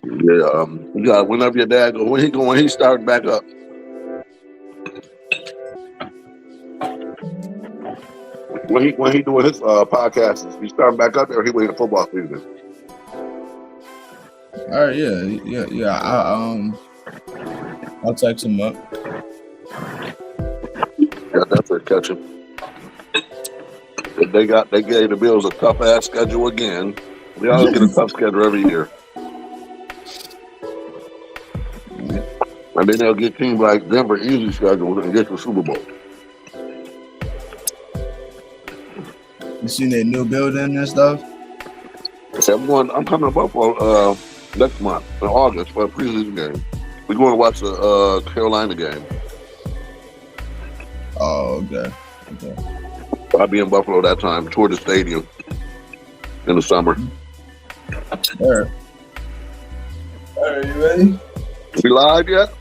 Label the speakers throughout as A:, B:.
A: Yeah, you got whenever your dad go when he started back up. When he doing his podcast, is he starting back up there? Or he waiting football season.
B: All right, yeah. I'll text him up.
A: Yeah, definitely catch him. They gave the Bills a tough ass schedule again. They always get a tough schedule every year. And then they'll get teams like Denver easy schedule and get to the Super Bowl.
B: You seen that new building and stuff?
A: I'm coming to Buffalo next month in August for a preseason game. We're going to watch the Carolina game.
B: Oh, okay.
A: I'll be in Buffalo that time, toward the stadium in the summer.
B: All right, you ready?
A: We live yet?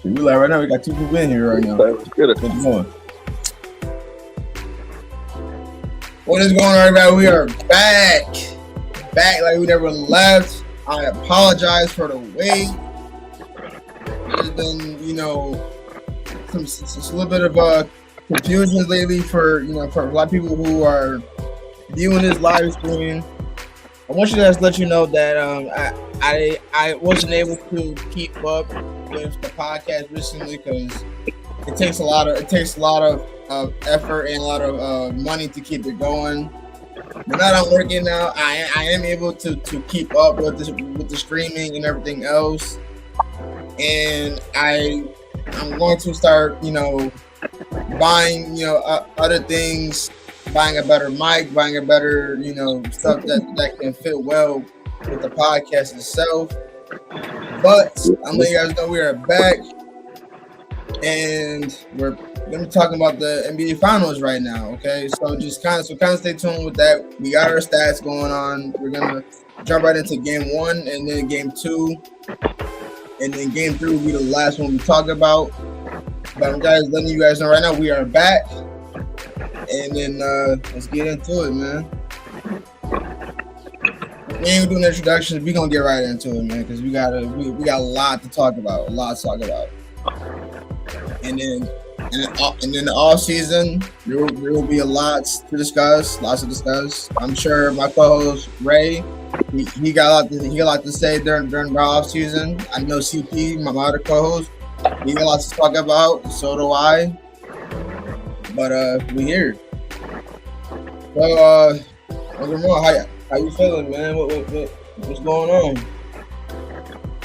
B: We live right now. We got 2 people in here right now.
A: Let's get it.
B: What's going? What is going on, everybody? We are back like we never left. I apologize for the wait. There's been, some little bit of confusion lately for a lot of people who are viewing this live stream. I want you guys to let you know that I wasn't able to keep up with the podcast recently because it takes a lot of effort and a lot of money to keep it going. But now that I'm working now, I am able to keep up with the streaming and everything else. And I'm going to start, buying, other things, buying a better mic, buying a better, stuff that can fit well with the podcast itself. But I'm letting you guys know we are back, and we're going to be talking about the NBA Finals right now. Okay, so just kind of stay tuned with that. We got our stats going on. We're gonna jump right into Game 1 and then Game 2, and then Game 3 will be the last one we talk about. But I'm guys letting you guys know right now we are back, and then let's get into it, man. We ain't doing introductions. We gonna get right into it, man, because we got a lot to talk about. And then the off season, there will be a lots to discuss. I'm sure my co-host Ray, he got a lot to say during the off season. I know CP, my other co-host, he got lots to talk about. So do I. But we here. So Uncle Mo, how you feeling, man? What's going on?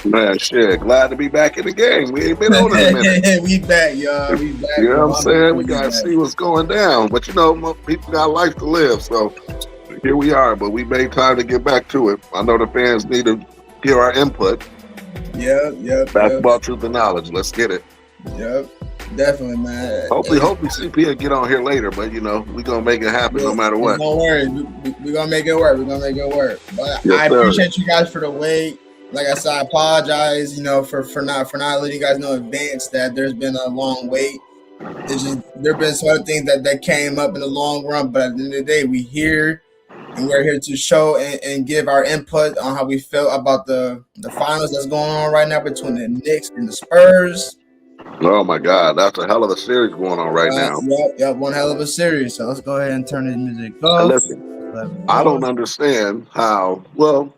A: Man, shit, glad to be back in the game. We ain't been on in a minute.
B: We back, y'all. We back.
A: You know what I'm saying? We gotta see what's going down. But people got life to live, so here we are. But we made time to get back to it. I know the fans need to hear our input.
B: Yep.
A: Basketball truth and knowledge. Let's get it.
B: Yep. Definitely, man.
A: Hopefully CP will get on here later, but we gonna make it happen no matter what.
B: Don't worry, we're gonna make it work. But
A: yes,
B: I appreciate you guys for the wait. Like I said, I apologize, for not letting you guys know in advance that there's been a long wait. It's just there've been some other things that came up in the long run, but at the end of the day, we're here to show and give our input on how we feel about the finals that's going on right now between the Knicks and the Spurs.
A: Oh my God, that's a hell of a series going on right now.
B: Yep, one hell of a series. So let's go ahead and turn the music off.
A: Listen, I don't understand how. Well,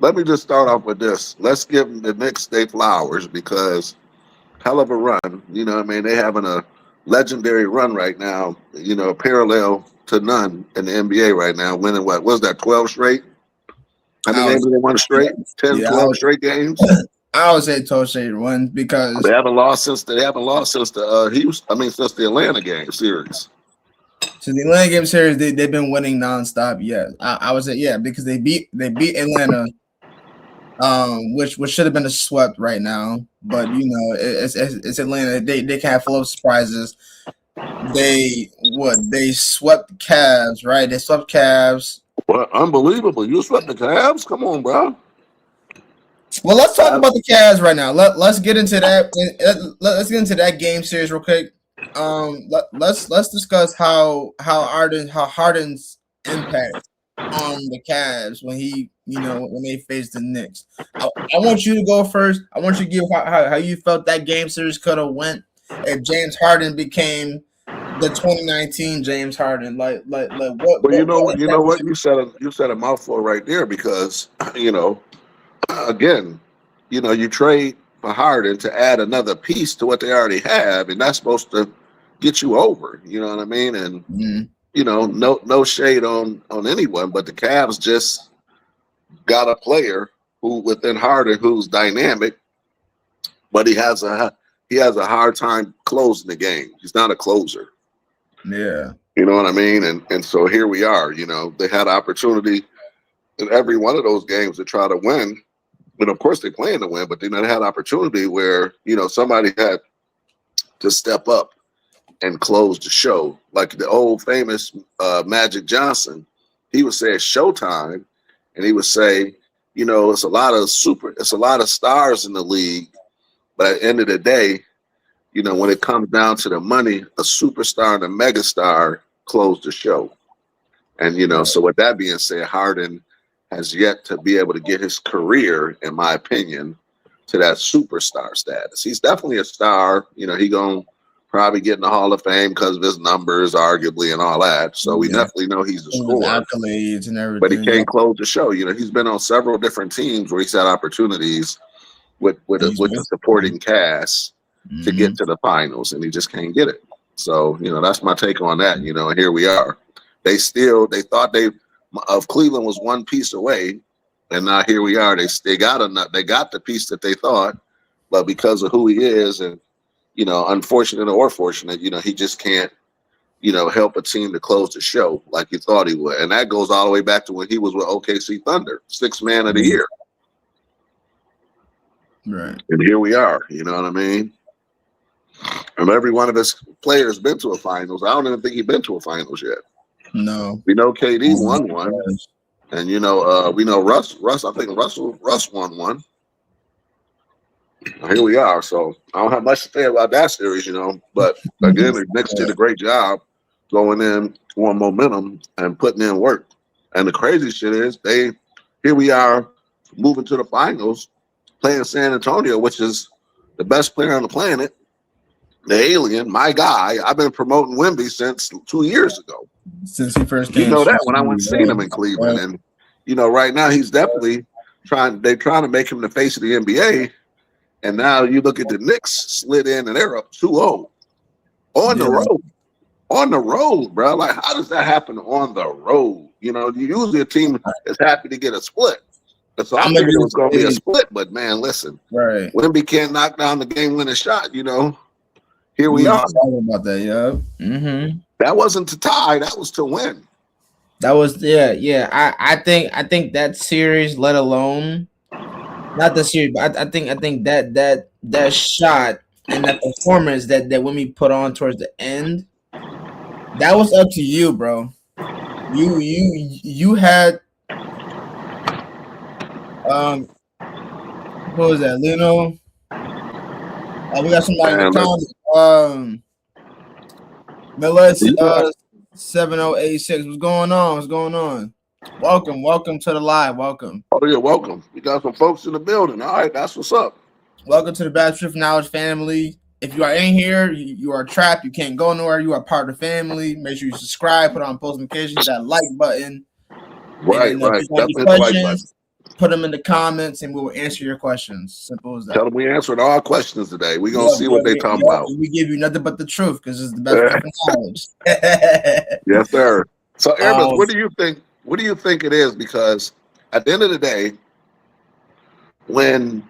A: let me just start off with this. Let's give the Knicks their flowers because hell of a run. You know what I mean? They having a legendary run right now, parallel to none in the NBA right now, winning what was that, 12 straight? How many games they won straight? 10, 12 straight games?
B: I would say 12 straight ones because
A: they haven't lost since the Atlanta game series.
B: So the Atlanta game series, they've been winning nonstop. Yeah, I would say because they beat Atlanta, which should have been a swept right now. But it's Atlanta. They can have full of surprises. They swept the Cavs, right? They swept Cavs.
A: What? Unbelievable! You swept the Cavs? Come on, bro.
B: Well, let's talk about the Cavs right now. Let's get into that. Let's get into that game series real quick. Let's discuss how Harden's impact on the Cavs when when they faced the Knicks. I want you to go first. I want you to give how you felt that game series could have went if James Harden became the 2019 James Harden. Like what?
A: Well,
B: What
A: you know what, you said a mouthful right there because again, you trade for Harden to add another piece to what they already have, and that's supposed to get you over. You know what I mean? And no shade on anyone, but the Cavs just got a player who within Harden who's dynamic, but he has a hard time closing the game. He's not a closer.
B: Yeah.
A: You know what I mean? And so here we are. They had opportunity in every one of those games to try to win. And of course they plan to win, but they had opportunity where, somebody had to step up and close the show. Like the old famous Magic Johnson, he would say it's showtime, and he would say, it's a lot of stars in the league, but at the end of the day, when it comes down to the money, a superstar and a megastar close the show. And so with that being said, Harden has yet to be able to get his career, in my opinion, to that superstar status. He's definitely a star. He gonna probably get in the Hall of Fame because of his numbers, arguably, and all that. So we definitely know he's a scorer.
B: Accolades and everything.
A: But he can't close the show. He's been on several different teams where he's had opportunities with the supporting cast to get to the finals, and he just can't get it. So, that's my take on that. And here we are. They thought Cleveland was one piece away, and now here we are. They got the piece that they thought, but because of who he is, and unfortunate or fortunate, he just can't, help a team to close the show like he thought he would. And that goes all the way back to when he was with OKC Thunder, 6th man of the year.
B: Right.
A: And here we are. You know what I mean? And every one of his players been to a finals. I don't even think he's been to a finals yet.
B: No.
A: We know KD won one. And we know Russ. I think Russ won one. Here we are. So I don't have much to say about that series, But again, the Knicks did a great job going in on momentum and putting in work. And the crazy shit is here we are moving to the finals, playing San Antonio, which is the best player on the planet. The alien, my guy. I've been promoting Wemby since 2 years ago.
B: Since he first came.
A: You know that when I went to see him in Cleveland. And, right now he's definitely trying to make him the face of the NBA. And now you look at the Knicks slid in and they're up 2-0 on the road. On the road, bro. Like, how does that happen on the road? Usually a team is happy to get a split. So I figured it was going to be a split, but man, listen.
B: Right.
A: Wemby can't knock down the game-winning shot, Here we are.
B: Talking about that, yeah. Mm-hmm.
A: That wasn't to tie. That was to win.
B: That was yeah. I think that series, let alone not the series, but I think that shot and that performance that Wemby put on towards the end, that was up to you, bro. You had what was that, Lino? We got somebody in the comments. Miller 7086. What's going on? Welcome to the live. Welcome.
A: Oh yeah, welcome. We got some folks in the building. All right, that's what's up.
B: Welcome to the Bad Trip Knowledge family. If you are in here, you are trapped. You can't go nowhere. You are part of the family. Make sure you subscribe. Put on post notifications. That like button.
A: Right.
B: Definitely the like button. Put them in the comments, and we will answer your questions. Simple as that.
A: Tell them we answered all questions today. We're gonna see what they talking about.
B: We give you nothing but the truth because it's the best knowledge.
A: Yes, sir. So, Aramis, what do you think? What do you think it is? Because at the end of the day, when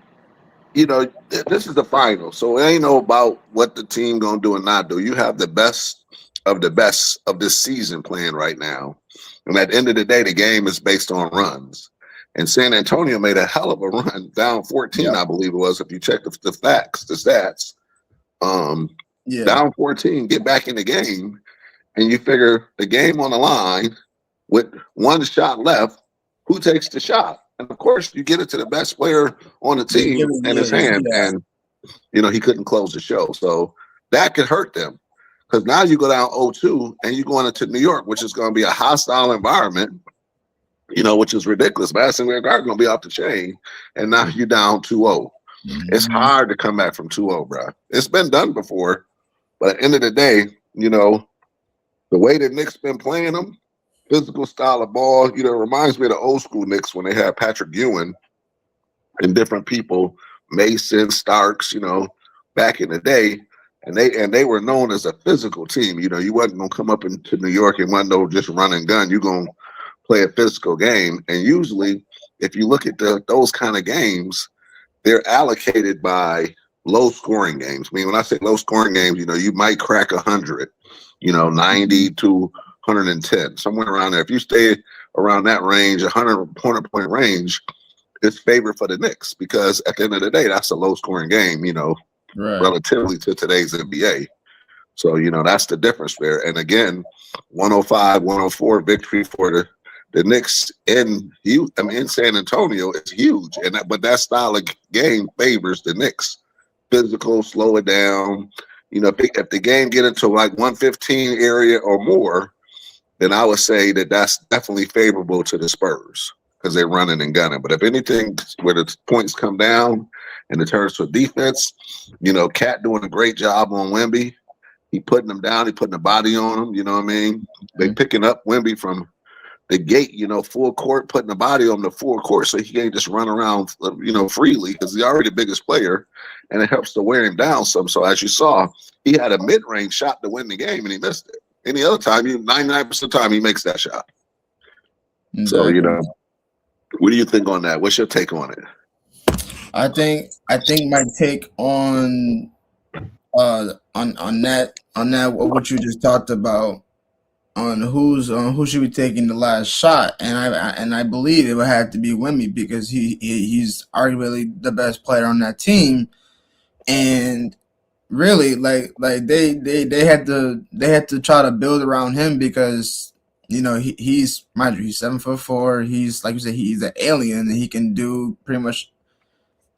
A: this is the final, so it ain't no about what the team gonna do and not do. You have the best of this season playing right now, and at the end of the day, the game is based on runs. And San Antonio made a hell of a run, down 14, I believe it was. If you check the stats, down 14, get back in the game, and you figure the game on the line with one shot left, who takes the shot? And of course, you get it to the best player on the team in his hand, and he couldn't close the show. So that could hurt them because now you go down 0-2, and you're going into New York, which is going to be a hostile environment. which is ridiculous. Madison Square Garden gonna be off the chain, and now you're down 2-0. It's
B: Mhm.
A: hard to come back from 2-0, bro. It's been done before, but at the end of the day, the way the Knicks been playing them, physical style of ball, it reminds me of the old school Knicks when they had Patrick Ewing and different people, Mason, Starks, back in the day. And they were known as a physical team. You wasn't gonna come up into New York and wasn't no just run and gun. You're gonna play a physical game. And usually, if you look at those kind of games, they're allocated by low scoring games. I mean, when I say low scoring games, you might crack 100, 90 to 110, somewhere around there. If you stay around that range, 100 point range, it's favored for the Knicks because at the end of the day, that's a low scoring game,
B: Right.
A: relatively to today's NBA. So, that's the difference there. And again, 105, 104 victory for the Knicks in San Antonio is huge. But that style of game favors the Knicks. Physical, slow it down. If the game get into like 115 area or more, then I would say that's definitely favorable to the Spurs because they're running and gunning. But if anything, where the points come down and it turns to defense, Cat doing a great job on Wemby. He putting them down. He putting a body on them. You know what I mean? They picking up Wemby from the gate, full court, putting the body on the full court so he can't just run around, freely because he's already the biggest player, and it helps to wear him down some. So as you saw, he had a mid-range shot to win the game, and he missed it. Any other time, 99% of the time, he makes that shot.
B: Exactly.
A: So, what do you think on that? What's your take on it?
B: I think my take on that what you just talked about on who should be taking the last shot, and I believe it would have to be Wemby because he's arguably the best player on that team, and really like they had to try to build around him because he's 7'4", he's like you said, he's an alien and he can do pretty much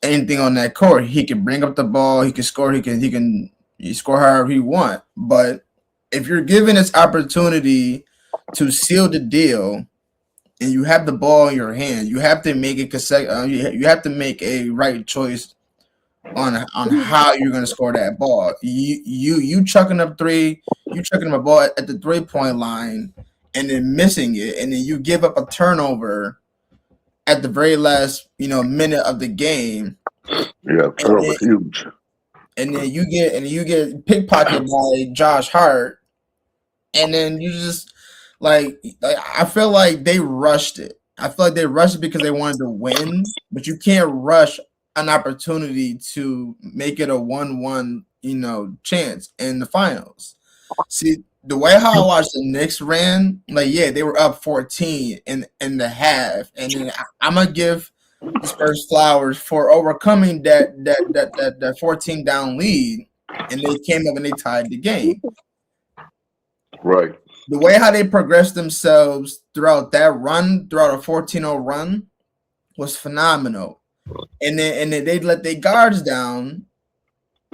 B: anything on that court. He can bring up the ball, he can score, he can score however he want. But if you're given this opportunity to seal the deal and you have the ball in your hand, you have to make you have to make a right choice on how you're going to score that ball. You chucking up a ball at the 3-point line and then missing it, and then you give up a turnover at the very last minute of the game.
A: Yeah, turnover huge.
B: And then you get pickpocketed by Josh Hart, and then you just like I feel like they rushed it. I feel like they rushed it because they wanted to win, but you can't rush an opportunity to make it a 1-1 chance in the finals. See, the way how I watched the Knicks ran, they were up 14 in the half, and then I'm gonna give the Spurs flowers for overcoming that 14 down lead, and they came up and they tied the game.
A: Right.
B: The way how they progressed themselves throughout that run, throughout a 14-0 run, was phenomenal. And then they let their guards down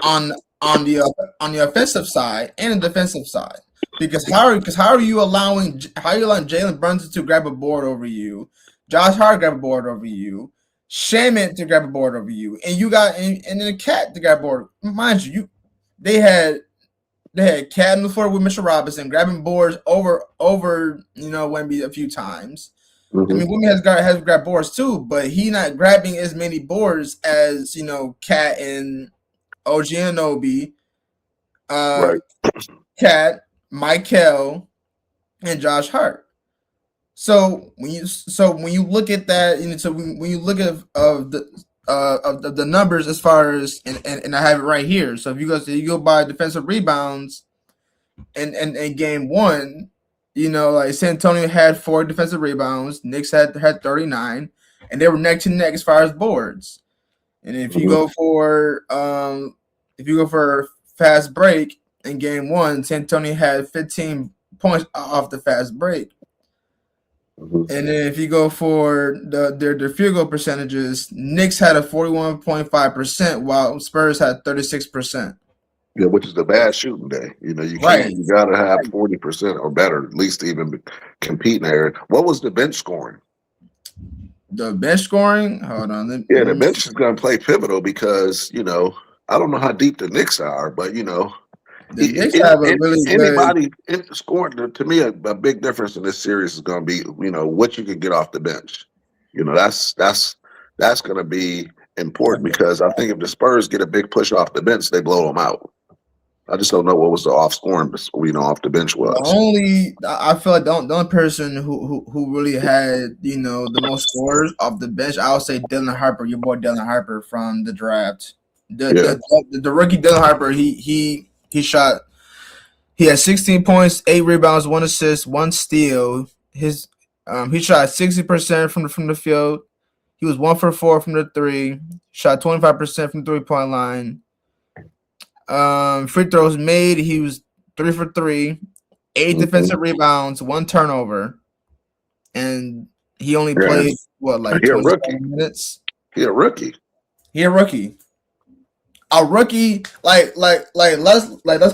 B: on the offensive side and the defensive side. Because how are you allowing Jalen Brunson to grab a board over you, Josh Hart grab a board over you, Shaman to grab a board over you, and you got and then a Cat to grab a board. Mind you, they had Cat on the floor with Mr. Robinson grabbing boards over Wemby a few times.
A: Mm-hmm.
B: I mean, Wemby has grabbed boards too, but he not grabbing as many boards as Cat and OG Anunoby,
A: right.
B: Cat, Michael, and Josh Hart. So when you look at that, when you look at the numbers as far as and I have it right here. So if you go by defensive rebounds, and game one, like San Antonio had 4 defensive rebounds, Knicks had 39, and they were neck to neck as far as boards. And if you go for fast break in game one, San Antonio had 15 points off the fast break. And then if you go for their field goal percentages, Knicks had a 41.5%, while Spurs had 36%.
A: Yeah, which is the bad shooting day. You gotta have 40% or better, at least to even compete in there. What was the bench scoring?
B: The bench scoring. Hold on.
A: Yeah, the bench is going to play pivotal because I don't know how deep the Knicks are, but
B: the Knicks have a really good.
A: anybody scoring to me a big difference in this series is going to be what you can get off the bench. That's going to be important because I think if the Spurs get a big push off the bench, they blow them out. I just don't know what was the off scoring, off the bench was.
B: I feel like the only person who really had the most scores off the bench, I would say Dylan Harper, your boy Dylan Harper from the draft. The rookie Dylan Harper, he shot. He had 16 points, 8 rebounds, 1 assist, 1 steal. He shot 60% from the field. He was 1 for 4 from the 3. Shot 25% from the 3-point line. Free throws made. He was 3 for 3, 8 defensive rebounds, 1 turnover, and he only played 27 minutes.
A: He a rookie.
B: A rookie. Let's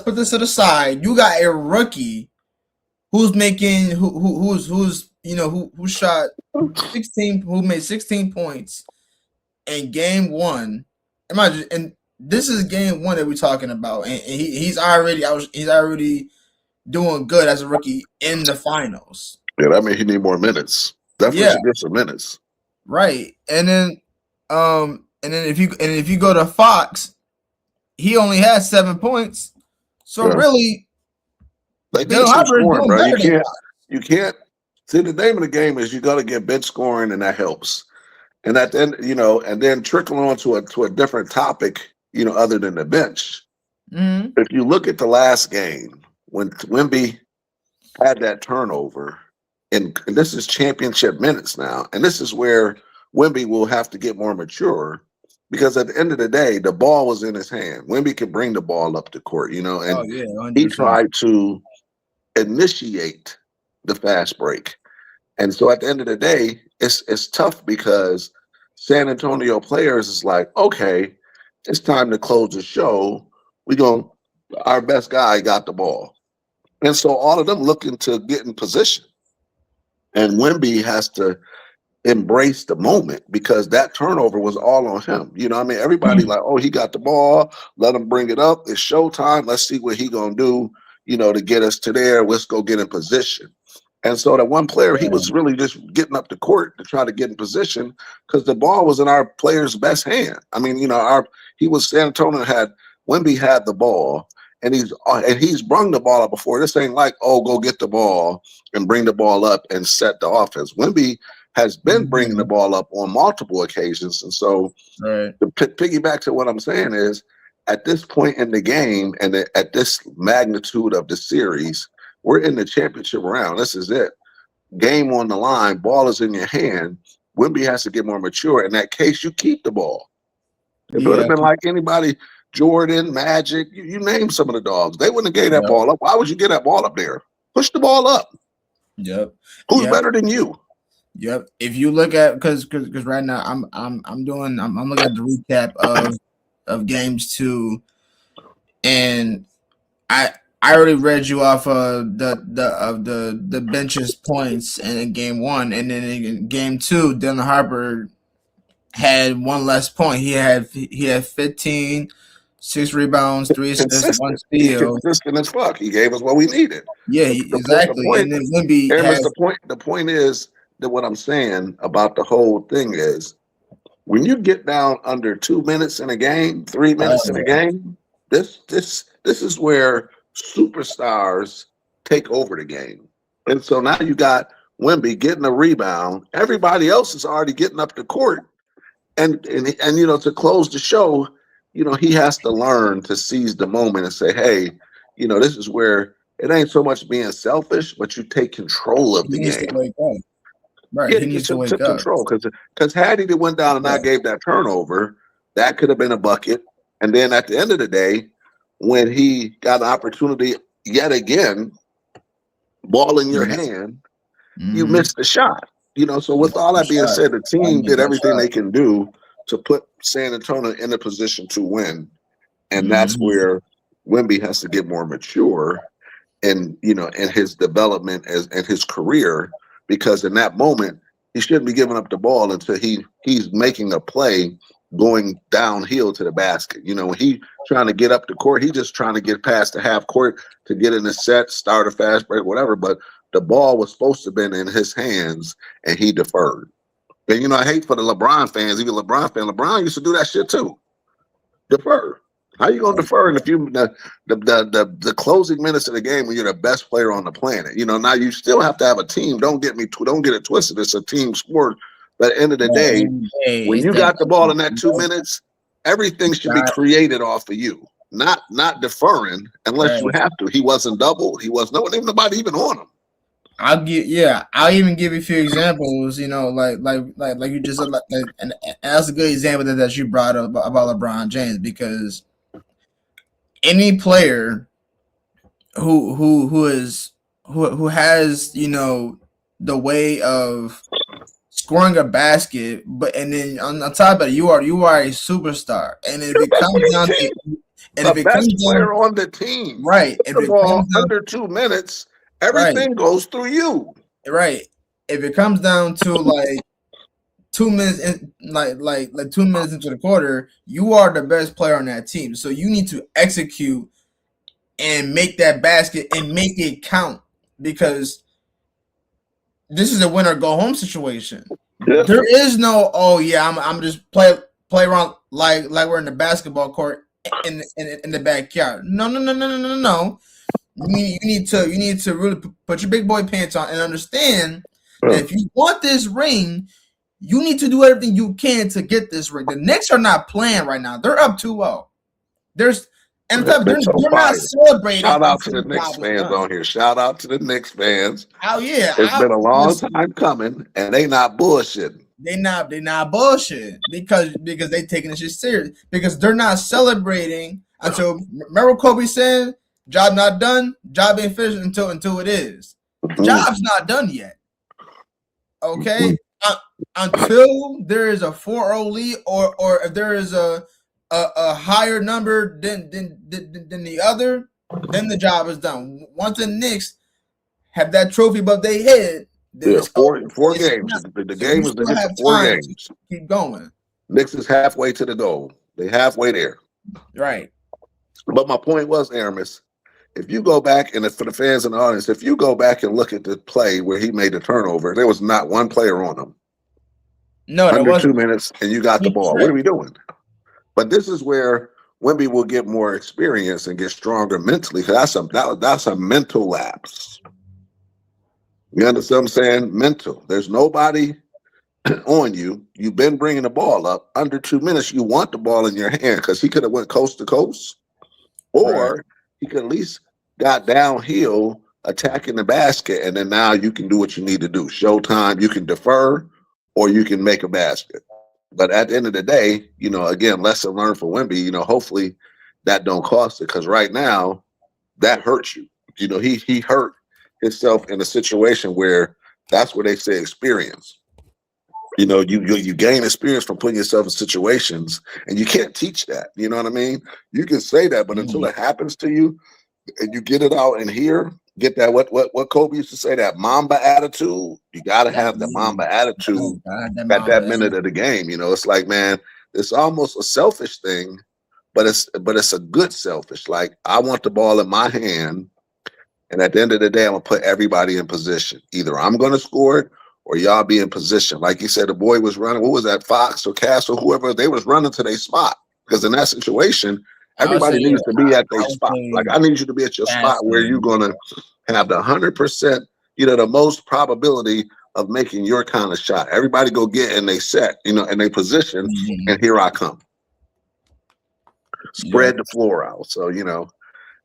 B: put this to the side. You got a rookie who's making who shot 16, who made 16 points in game 1. Imagine, and this is game 1 that we're talking about, and he's already doing good as a rookie in the finals.
A: Yeah, that means he need more minutes. Definitely should get some minutes.
B: Right, and then if you go to Fox, he only has 7 points. So really,
A: they need some scoring, bro. You can't. See, the name of the game is you got to get bench scoring, and that helps. And at the end, and then trickling on to a different topic, other than the bench.
B: Mm-hmm.
A: If you look at the last game when Wemby had that turnover, and this is championship minutes now, and this is where Wemby will have to get more mature because at the end of the day, the ball was in his hand. Wemby could bring the ball up the court, and he tried to initiate the fast break. And so at the end of the day, it's tough because San Antonio players is like, okay, it's time to close the show. Our best guy got the ball. And so all of them looking to get in position. And Wemby has to embrace the moment because that turnover was all on him. Everybody like, oh, he got the ball. Let him bring it up. It's showtime. Let's see what he going to do, to get us to there. Let's go get in position. And so that one player, he was really just getting up the court to try to get in position because the ball was in our player's best hand. San Antonio Wemby had the ball, and he's brung the ball up before. This ain't like, oh, go get the ball and bring the ball up and set the offense. Wemby has been bringing the ball up on multiple occasions. And so to piggyback to what I'm saying is, at this point in the game and at this magnitude of the series, we're in the championship round. This is it. Game on the line. Ball is in your hand. Wemby has to get more mature. In that case, you keep the ball. It would have been like anybody, Jordan, Magic, you name some of the dogs. They wouldn't have gave that ball up. Why would you get that ball up there? Push the ball up.
B: Yep.
A: Who's better than you?
B: Yep. If you look at because right now I'm looking at the recap of games 2, and I already read you off the bench's points in game 1, and then in game 2, Dylan Harper had 1 less point. He had 15, 6 rebounds, 3 assists, 1 steal.
A: Consistent as fuck. He gave us what we needed.
B: Yeah, exactly. And then Wemby
A: the point is that what I'm saying about the whole thing is when you get down under 2 minutes in a game, 3 minutes in a game, this is where superstars take over the game. And so now you got Wemby getting a rebound. Everybody else is already getting up the court. And to close the show, he has to learn to seize the moment and say, hey, this is where it ain't so much being selfish, but you take control of the game.
B: Right. He needs to wake up.
A: Control. Because had he went down and not gave that turnover, that could have been a bucket. And then at the end of the day, when he got an opportunity yet again, ball in your hand, you missed the shot. So with all that being said, the team did everything they can do to put San Antonio in a position to win. And that's where Wemby has to get more mature in his development and his career, because in that moment, he shouldn't be giving up the ball until he's making a play going downhill to the basket. You know, when he trying to get up the court, he just trying to get past the half court to get in the set, start a fast break, whatever. But the ball was supposed to have been in his hands, and he deferred. And, you know, I hate for the LeBron fans, even LeBron used to do that shit too. Defer. How you gonna defer in the closing minutes of the game when you're the best player on the planet? You know, now you still have to have a team. Don't get it twisted. It's a team sport. But at the end of the day, when you got the ball in that 2 minutes, everything should be created off of you. Not deferring unless you have to. He wasn't doubled. He was nobody even on him.
B: I'll even give you a few examples. You know, like you just said, and that's a good example that you brought up about LeBron James, because any player who has, you know, the way of scoring a basket, and then on top of it, you are a superstar, and it becomes down to
A: the best player on the team,
B: right?
A: If it becomes under 2 minutes, everything goes through you,
B: right? If it comes down to like 2 minutes, like 2 minutes into the quarter, you are the best player on that team, so you need to execute and make that basket and make it count, because this is a win or go home situation. Yeah. There is no, I'm just play around like we're in the basketball court in the backyard. No. You need to really put your big boy pants on and understand that if you want this ring, you need to do everything you can to get this ring. The Knicks are not playing right now. They're up 2-0. They're not celebrating.
A: Shout out to the Knicks fans on here. Shout out to the Knicks fans.
B: Oh yeah,
A: it's been a long time coming, and they not bullshitting.
B: They not bullshitting because they taking this shit serious, because they're not celebrating until, remember Kobe said, "Job not done, job ain't finished until it is." Job's not done yet. Okay, until there is a 4-0 lead, or if there is a higher number than the other, then the job is done. Once the Knicks have that trophy above their head,
A: four games. The game is the 4 games.
B: Keep going.
A: Knicks is halfway to the goal. They halfway there.
B: Right.
A: But my point was, Aramis, if you go back, and for the fans in the audience, if you go back and look at the play where he made the turnover, there was not one player on him.
B: No,
A: under 2 minutes, and you got the ball. What are we doing? But this is where Wemby will get more experience and get stronger mentally, because that's a mental lapse. You understand what I'm saying? Mental. There's nobody on you. You've been bringing the ball up. Under 2 minutes, you want the ball in your hand, because he could have went coast to coast, or he could at least got downhill attacking the basket, and then now you can do what you need to do. Showtime, you can defer, or you can make a basket. But at the end of the day, you know, again, lesson learned for Wemby, you know, hopefully that don't cost it, because right now that hurts you. You know, he hurt himself in a situation where that's where they say experience. You know, you gain experience from putting yourself in situations, and you can't teach that. You know what I mean? You can say that, but until it happens to you and you get it out in here, get that what Kobe used to say, that Mamba attitude. You got to have the Mamba attitude at that minute of the game. You know, it's like, man, it's almost a selfish thing, but it's a good selfish. Like, I want the ball in my hand, and at the end of the day, I'm gonna put everybody in position. Either I'm gonna score it, or y'all be in position. Like you said, the boy was running. What was that, Fox or Cass or whoever? They was running to their spot, because in that situation, everybody needs to be at their spot. Like, I need you to be at your spot where you're gonna have the 100%, you know, the most probability of making your kind of shot. Everybody go get in they set, you know, in their position, and here I come. Spread the floor out. So, you know,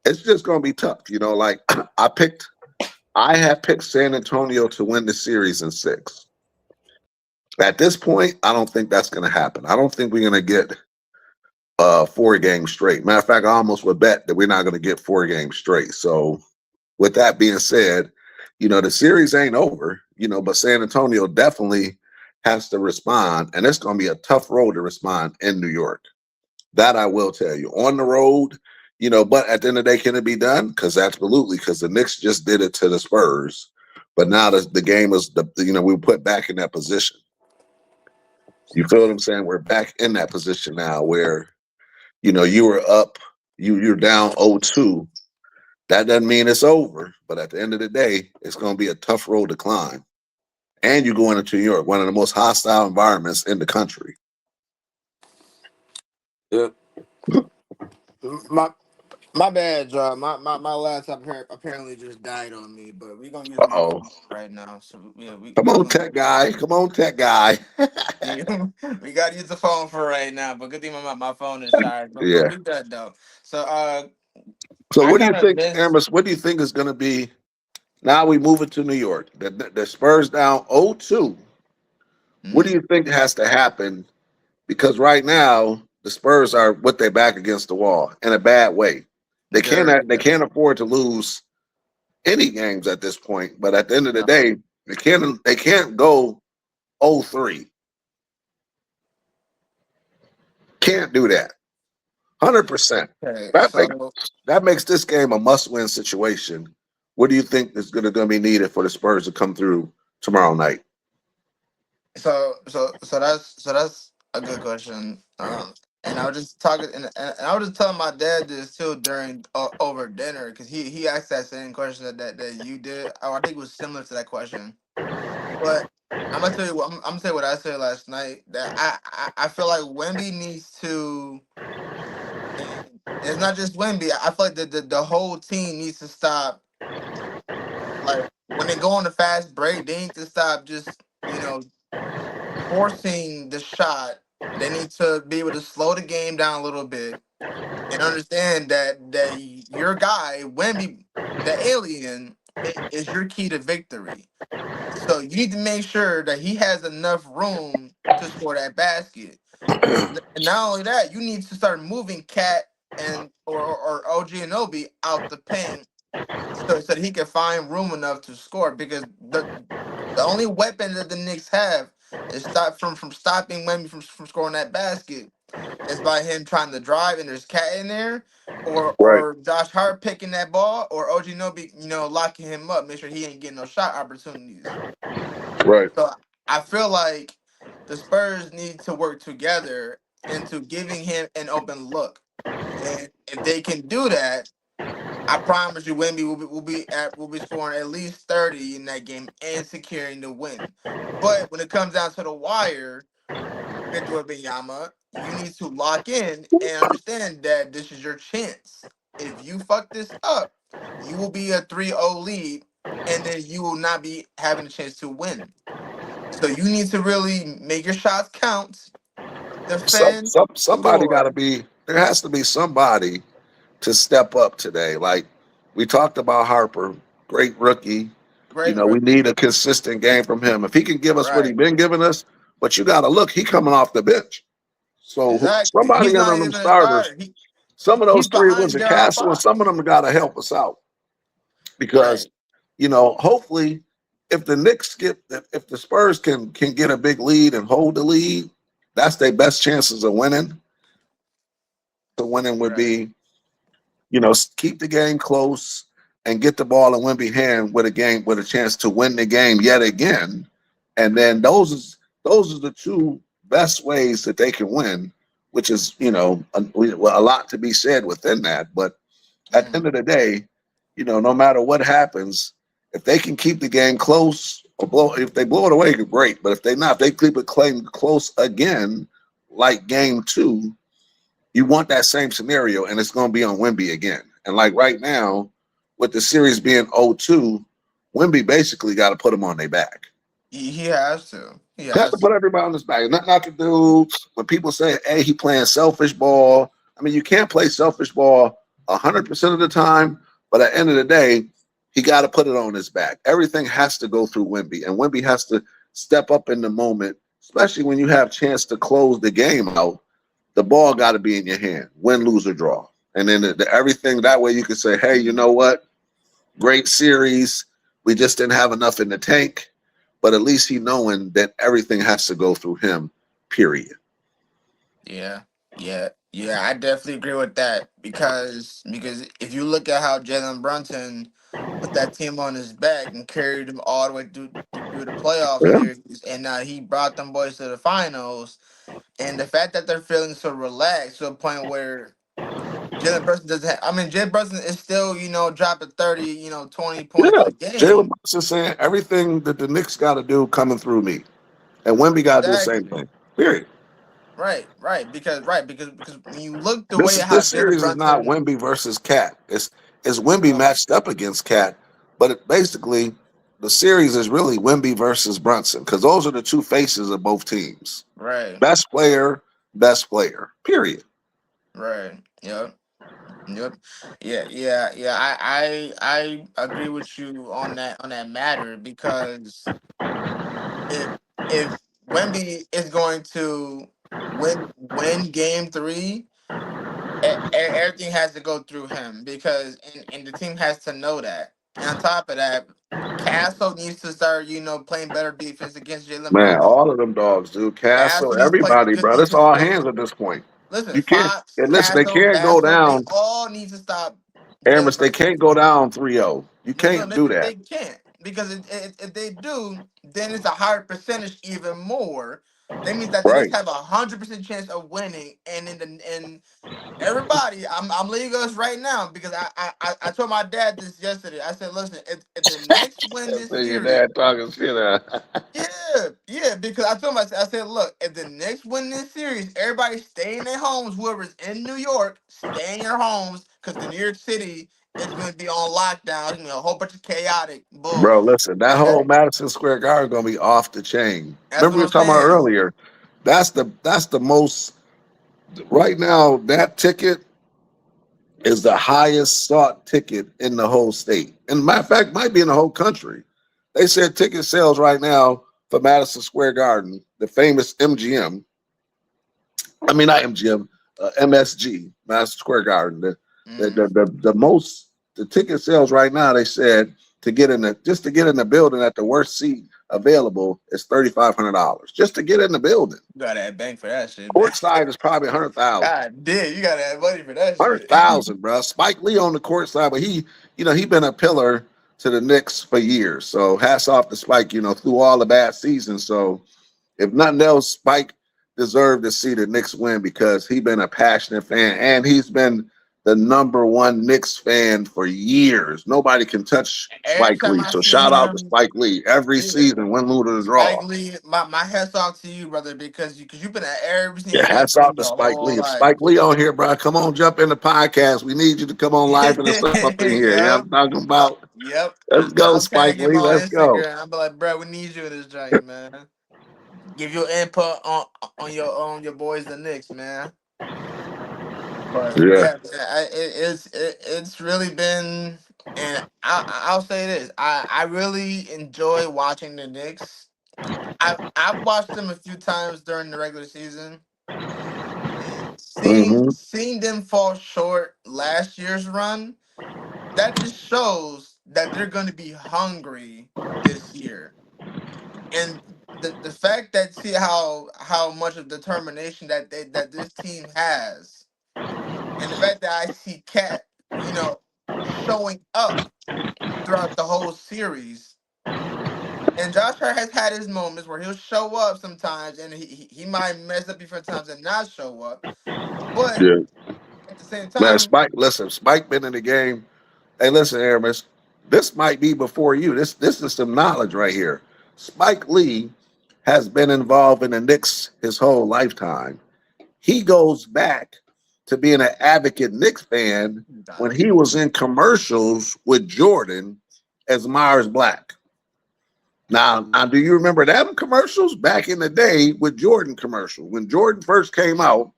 A: it's just gonna be tough. You know, like I have picked San Antonio to win the series in 6. At this point, I don't think that's gonna happen. I don't think we're gonna get 4 games straight. Matter of fact, I almost would bet that we're not gonna get 4 games straight. So with that being said, you know, the series ain't over, you know, but San Antonio definitely has to respond, and it's going to be a tough road to respond in New York. That I will tell you. On the road, you know, but at the end of the day, can it be done? Because absolutely, because the Knicks just did it to the Spurs, But now the game is we put back in that position. You feel what I'm saying? We're back in that position now where you were up, you're down 0-2. That doesn't mean it's over, but at the end of the day, it's going to be a tough road to climb. And you're going into New York, one of the most hostile environments in the country.
C: Yeah. My bad, John. My laptop apparently just died on me, but we're gonna use my
A: Uh-oh.
C: phone right now. So yeah,
A: Come
C: we
A: on,
C: gonna
A: tech guy. Come on, tech guy.
C: we gotta use the phone for right now. But good thing my phone is charged. But
A: Yeah.
C: we good though. So
A: So
C: I
A: what do you
C: kind of
A: think,
C: missed.
A: Amos? What do you think is going to be now we move it to New York? The Spurs down 0-2. What do you think has to happen? Because right now the Spurs are with their back against the wall in a bad way. They can't afford to lose any games at this point. But at the end of the
C: No.
A: day, they can't go 0-3. Can't do that. 100%.
C: Okay,
A: That makes this game a must-win situation. What do you think is going to be needed for the Spurs to come through tomorrow night?
C: so that's a good question. And I was just talking, and I was just telling my dad this too during over dinner because he asked that same question that you did. I think it was similar to that question. But I'm gonna tell you what I'm gonna tell you what I said last night. That I feel like Wemby needs to. And it's not just Wemby. I feel like the whole team needs to stop. Like when they go on the fast break, they need to stop just forcing the shot. They need to be able to slow the game down a little bit and understand that your guy Wemby, the alien, is your key to victory. So you need to make sure that he has enough room to score that basket. And not only that, you need to start moving Cat and or OG and Obi out the paint so that he can find room enough to score because the only weapon that the Knicks have is stop from stopping Wemby from scoring that basket is by him trying to drive and there's Cat in there
A: Right,
C: or Josh Hart picking that ball or OG Nobi, locking him up, make sure he ain't getting no shot opportunities.
A: right.
C: So I feel like the Spurs need to work together into giving him an open look. And if they can do that, I promise you, Wemby will be scoring at least 30 in that game and securing the win. But when it comes down to the wire, Victor Wembanyama, you need to lock in and understand that this is your chance. If you fuck this up, you will be a 3-0 lead, and then you will not be having a chance to win. So you need to really make your shots count, defend,
A: Somebody got to
C: score.
A: be. There has to be somebody to step up today. Like we talked about Harper, great rookie.
C: Great
A: We need
C: rookie.
A: a consistent game from him. If he can give us what he's
C: Right.
A: been giving us, but you got to look, he coming off the bench. So
C: Exactly.
A: somebody
C: He's
A: in
C: not
A: on them
C: even a
A: starters,
C: starter.
A: some of those
C: He's
A: three was
C: behind
A: the
C: Darren
A: Castle, and some of
C: Fox.
A: them got to help us out because
C: Right.
A: hopefully, if the Knicks if the Spurs can get a big lead and hold the lead, that's their best chances of winning. The winning would
C: Right.
A: be, keep the game close and get the ball in Wemby hand with a chance to win the game yet again. And then those are the two best ways that they can win, which is a lot to be said within that. But at the end
C: Mhm.
A: of the day, no matter what happens, if they can keep the game close if they blow it away, great. But if they not, if they keep it close again, like game two, you want that same scenario, and it's going to be on Wemby again. And like right now, with the series being 0-2, Wemby basically got to put them on their back.
C: He has to. He
A: Have to
C: has
A: put
C: to.
A: everybody on his back. Nothing I can do. When people say, "Hey, he playing selfish ball," I mean, you can't play selfish ball 100% of the time. But at the end of the day, he got to put it on his back. Everything has to go through Wemby, and Wemby has to step up in the moment, especially when you have chance to close the game out. The ball got to be in your hand, win, lose, or draw. And then everything that way you can say, "Hey, you know what? Great series. We just didn't have enough in the tank." But at least he knowing that everything has to go through him, period.
C: Yeah. Yeah. I definitely agree with that because if you look at how Jalen Brunson put that team on his back and carried them all the way through the playoff
A: Yeah.
C: series, and he brought them boys to the finals. And the fact that they're feeling so relaxed to a point where Jalen Brunson doesn't have, I mean, Jalen Brunson is still, dropping 30, 20 points
A: Yeah.
C: a
A: Jalen
C: game.
A: Brunson saying everything that the Knicks got to do coming through me. And Wemby got to do the same
C: Exactly.
A: thing. Period.
C: Because when you look the way
A: This
C: how
A: this
C: Jalen
A: series is not
C: Brunson,
A: Wemby versus Cat. It's Wemby
C: no,
A: matched up against Cat, but basically the series is really Wemby versus Brunson because those are the two faces of both teams.
C: right,
A: Best player, best player. Period.
C: right, yep. Yep. Yeah. I agree with you on that matter because if if Wemby is going to win game three, everything has to go through him because and the team has to know that. And on top of that, Castle needs to start, playing better defense against Jalen
A: Man,
C: Brunson.
A: all of them dogs, dude. Castle,
C: Castle needs to play
A: everybody,
C: good
A: bro. It's
C: defense
A: all
C: against
A: hands at this point.
C: listen,
A: You can't
C: Fox,
A: and listen, they
C: Castle,
A: can't go
C: Vassell, they
A: down.
C: all need to stop
A: Aramis,
C: Jalen
A: they
C: Brunson.
A: can't go down 3-0. You
C: No,
A: can't do that.
C: they can't because if they do, then it's a higher percentage even more. That means that the Knicks
A: Right.
C: have 100% chance of winning, and everybody, I'm leaving us right now because I told my dad this yesterday. I said, listen, if the Knicks win this
A: So your
C: series,
A: dad talking shit.
C: yeah, because I told him, I said, look, if the Knicks win this series, everybody stay in their homes. Whoever's in New York, stay in your homes because the New York City is going to be on lockdown. It's going to be a whole bunch of chaotic
A: Bro,
C: bullshit.
A: listen, that whole
C: Okay,
A: Madison Square Garden gonna be off the chain.
C: that's
A: Remember
C: what
A: we were
C: I'm
A: talking about
C: saying.
A: earlier. That's the most right now. That ticket is the highest sought ticket in the whole state. And matter of fact, might be in the whole country. They said ticket sales right now for Madison Square Garden, the famous MGM. I mean not MGM, MSG, Madison Square Garden.
C: Mm,
A: The most the ticket sales right now. They said to get in the just to get in the building at the worst seat available is $3,500 just to get in the building.
C: you got to have bank for that shit, man.
A: Courtside is probably 100,000.
C: God damn, you got to have money for that
A: Hundred
C: shit.
A: thousand, bro. Spike Lee on the court side, but he been a pillar to the Knicks for years. So hats off to Spike, through all the bad seasons. So if nothing else, Spike deserved to see the Knicks win because he been a passionate fan and he's been the number one Knicks fan for years. Nobody can touch
C: Every
A: Spike
C: time
A: Lee.
C: I
A: So
C: see
A: shout out to
C: him,
A: Spike Lee every
C: yeah.
A: season, win, lose, or
C: Spike
A: draw.
C: Lee, my hats off to you, brother, because you've been at every
A: Yeah,
C: single game
A: hats
C: for
A: off
C: me
A: to
C: your
A: Spike
C: whole
A: Lee. If
C: life.
A: Spike Lee on here, bro, come on, jump in the podcast. We need you to come on live and stuff up in here. Yeah,
C: Yep.
A: I'm talking about.
C: Yep.
A: Let's go,
C: I'll
A: Spike
C: tag him
A: Lee.
C: on
A: Let's go.
C: Instagram. I'll be like, bro, we need you in this joint, man. Give your input on your boys the Knicks, man. But
A: Yeah.
C: yeah, it's really been, and I'll say this: I really enjoy watching the Knicks. I've watched them a few times during the regular season.
A: Mm-hmm.
C: Seeing them fall short last year's run, that just shows that they're going to be hungry this year. And the fact that see how much of determination that this team has, and the fact that I see Cat, showing up throughout the whole series. And Josh Hart has had his moments where he'll show up sometimes, and he might mess up different times and not show up. But
A: Yeah.
C: at the same
A: Man,
C: time,
A: Spike, listen, Spike been in the game. Hey, listen, Aramis, this might be before you. This is some knowledge right here. Spike Lee has been involved in the Knicks his whole lifetime. He goes back to being an advocate Knicks fan when he was in commercials with Jordan as Myers Black. Now, do you remember them commercials back in the day with Jordan commercial? When Jordan first came out,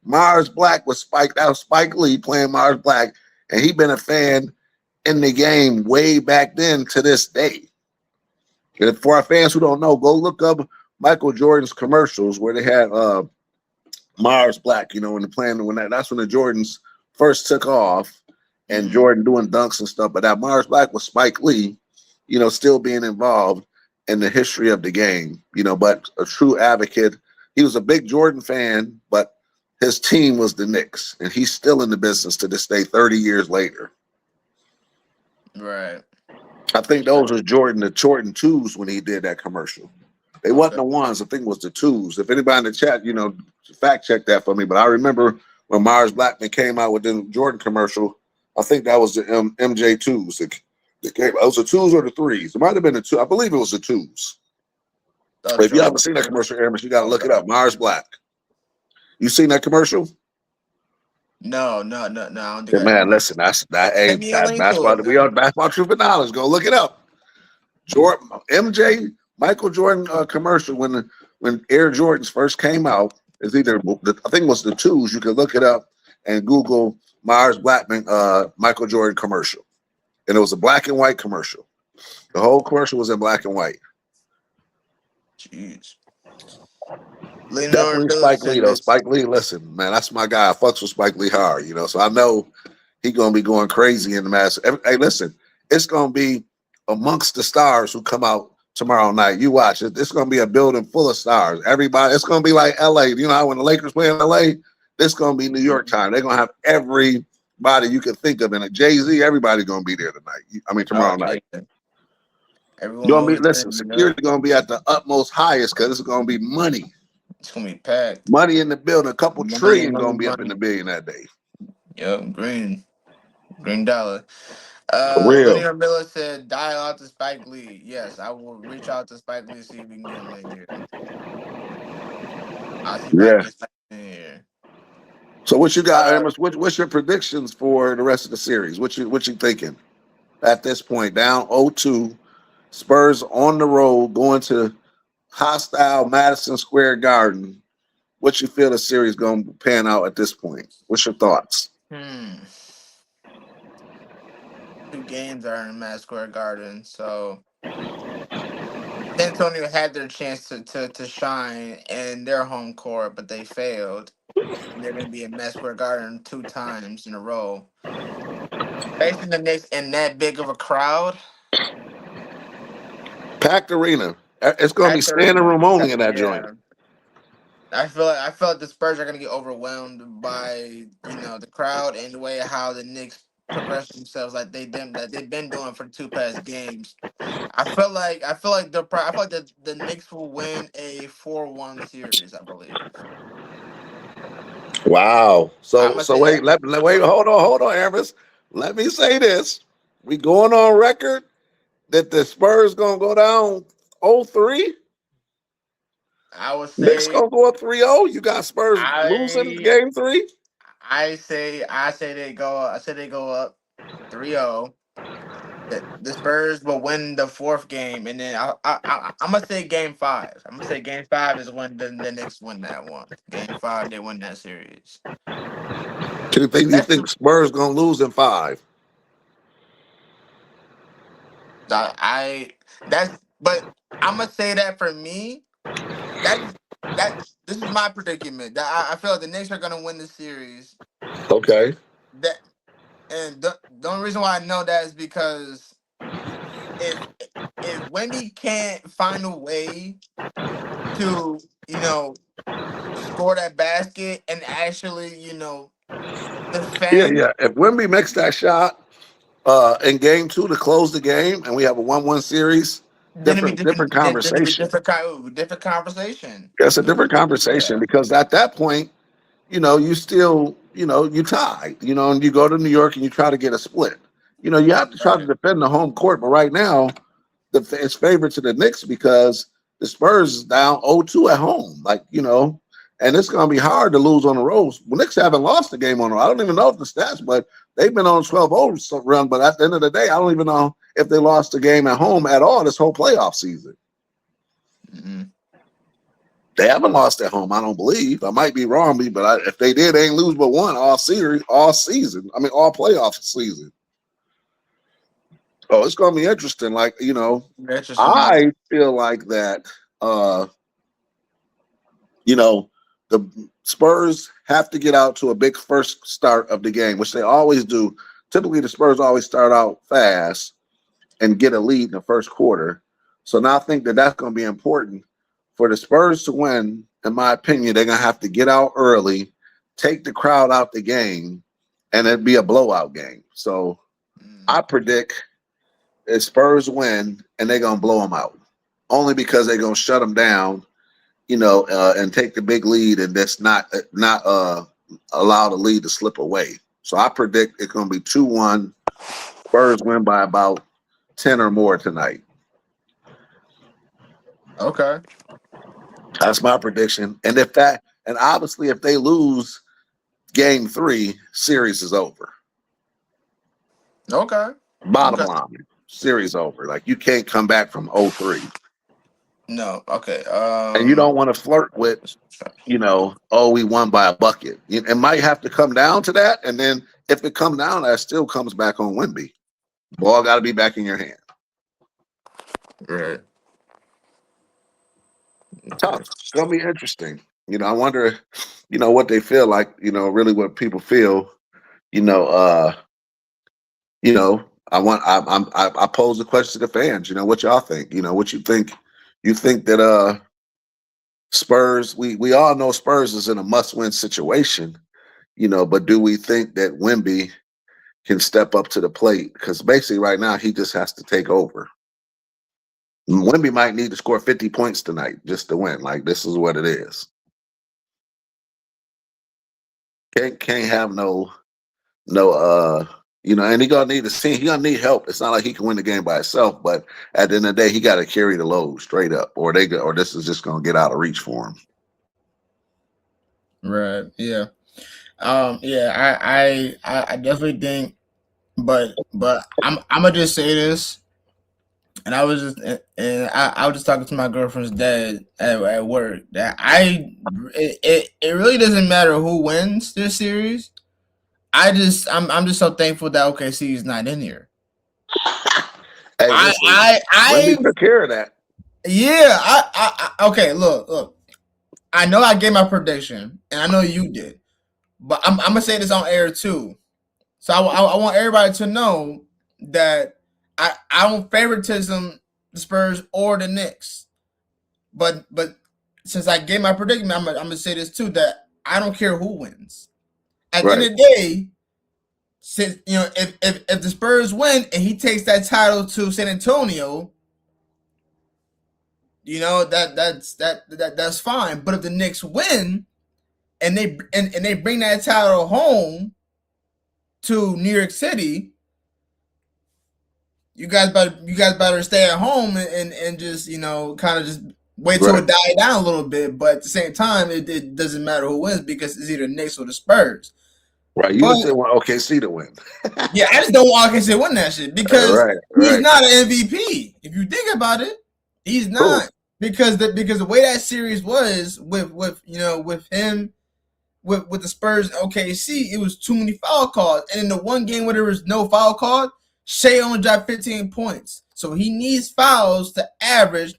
A: Myers Black was Spike. That was Spike Lee playing Myers Black, and he been a fan in the game way back then to this day. And for our fans who don't know, go look up Michael Jordan's commercials where they had Myers Black. When the playing that's when the Jordans first took off, and Jordan doing dunks and stuff. But that Myers Black was Spike Lee, still being involved in the history of the game. But a true advocate. He was a big Jordan fan, but his team was the Knicks, and he's still in the business to this day, 30 years later.
C: Right.
A: I think those are the Jordan 2s when he did that commercial. They wasn't
C: Okay.
A: the ones. I think it was the 2s. If anybody in the chat, fact check that for me. But I remember when Mars Blackman came out with the Jordan commercial, I think that was the MJ 2s. It was the 2s or the 3s. It might have been the 2. I believe it was the 2s. If you haven't seen that commercial, Amos, you got to look it up. Mars Black. You seen that commercial?
C: No. I don't think
A: Yeah,
C: I
A: man,
C: did.
A: listen,
C: Send me a link
A: that's
C: to
A: why
C: it.
A: we on Basketball Truth and Knowledge. Go look it up. Jordan, MJ, Michael Jordan commercial when Air Jordans first came out. It's either I think it was the 2s. You can look it up and Google Mars Blackman Michael Jordan commercial, and it was a black and white commercial. The whole commercial was in black and white.
C: Jeez. Lenore
A: Definitely
C: Miller
A: Spike
C: said
A: Lee though.
C: this.
A: Spike Lee, listen, man, that's my guy. I fucks with Spike Lee hard, so I know he gonna be going crazy in the match. Hey, listen, it's gonna be amongst the stars who come out tomorrow night. You watch it. It's gonna be a building full of stars. Everybody. It's gonna be like LA. You know how when the Lakers play in LA, this gonna be New York time. They're gonna have everybody you can think of, and a Jay-Z. Everybody gonna be there tonight. I mean tomorrow night.
C: Yeah. Everyone moving.
A: Listen, security gonna be at the utmost highest because it's gonna be money.
C: It's gonna be packed.
A: Money in the building. A couple trillion gonna be up in the billion that day.
C: Yep, green dollar.
A: For real.
C: Linear Miller said, dial out to Spike Lee. Yes, I will reach out to Spike Lee to see if we can get him in here. I'll see if I can get Spike in here.
A: So what you got, Amos? What's your predictions for the rest of the series? What you thinking at this point? Down 0-2, Spurs on the road going to hostile Madison Square Garden. What you feel the series going to pan out at this point? What's your thoughts?
C: 2 games are in Madison Square Garden, so San Antonio had their chance to shine in their home court, but they failed. And they're going to be in Madison Square Garden 2 times in a row. Facing the Knicks in that big of a crowd.
A: Packed arena. It's going to be standing room only in that joint.
C: I feel like the Spurs are going to get overwhelmed by the crowd and the way how the Knicks progress themselves like they've been doing for the 2 past games. I feel like the Knicks will win a 4-1 series. I believe.
A: Wow. So wait, hold on, Amos. Let me say this. We going on record that the Spurs gonna go down 0-3?
C: I would say
A: Knicks gonna go up 3-0. You got Spurs losing game 3?
C: I say they go up 3-0. The Spurs will win the 4th game, and then I'm gonna say game 5. I'm gonna say game 5 is when the Knicks win that one. Game 5, they win that series.
A: Do you think Spurs gonna lose in 5?
C: But I'm gonna say that for me, this is my predicament. That I feel like the Knicks are gonna win the series.
A: Okay.
C: And the only reason why I know that is because if Wemby can't find a way to score that basket and actually defend.
A: Yeah. If Wemby makes that shot in game 2 to close the game, and we have a 1-1 series, different conversation.
C: Different conversation.
A: That's a different conversation because at that point, you still, you tie, and you go to New York and you try to get a split. You have to try to defend the home court, but right now, it's favored to the Knicks because the Spurs is down 0-2 at home. And it's going to be hard to lose on the road. The Knicks haven't lost a game on the road. I don't even know the stats, but they've been on a 12-0 run. But at the end of the day, I don't even know if they lost a game at home at all this whole playoff season.
C: Mm-hmm.
A: They haven't lost at home, I don't believe. I might be wrong, but if they did, they ain't lose but one all season. All playoff season. Oh, it's going to be interesting. I feel like that, the Spurs have to get out to a big first start of the game, which they always do. Typically, the Spurs always start out fast and get a lead in the first quarter. So now I think that's going to be important. For the Spurs to win, in my opinion, they're going to have to get out early, take the crowd out the game, and it'd be a blowout game. So I predict if Spurs win and they're gonna blow them out, only because they're gonna shut them down, and take the big lead, and that's not allow the lead to slip away. So I predict it's gonna be 2-1. Spurs win by about 10 or more tonight.
C: Okay.
A: That's my prediction. And obviously if they lose game 3, series is over.
C: Okay.
A: Bottom line, series over. Like you can't come back from 0-3.
C: No. Okay.
A: And you don't want to flirt with, we won by a bucket. It might have to come down to that. And then if it comes down, that still comes back on Wemby. Ball got to be back in your hand.
C: Right.
A: Tough. It's going to be interesting. I wonder, what they feel like, really what people feel, I pose the question to the fans, what y'all think, what you think. You think that Spurs, we all know Spurs is in a must-win situation, but do we think that Wemby can step up to the plate? Because basically right now he just has to take over. Wemby might need to score 50 points tonight just to win. Like, this is what it is. Can't have no and he gonna need a team. He gonna need help. It's not like he can win the game by himself, but at the end of the day, he got to carry the load straight up, or this is just gonna get out of reach for him.
B: Right. Yeah. I definitely think, but I'm gonna just say this, and I was just talking to my girlfriend's dad at work that it really doesn't matter who wins this series. I'm just so thankful that OKC is not in here.
A: Hey, I took care of that.
B: Yeah, I okay. Look. I know I gave my prediction, and I know you did, but I'm gonna say this on air too. So I want everybody to know that I don't favoritism the Spurs or the Knicks, but since I gave my prediction, I'm gonna say this too, that I don't care who wins. At the end of the day, since if the Spurs win and he takes that title to San Antonio, that's fine. But if the Knicks win and they bring that title home to New York City, you guys better stay at home and just kind of just wait till it die down a little bit. But at the same time, it doesn't matter who wins because it's either Knicks or the Spurs.
A: Right, you just want OKC to win.
B: Yeah, I just don't want OKC to win that shit because he's not an MVP. If you think about it, he's not. Because the way that series was with him with the Spurs and OKC, it was too many foul calls. And in the one game where there was no foul call, Shea only dropped 15 points. So he needs fouls to average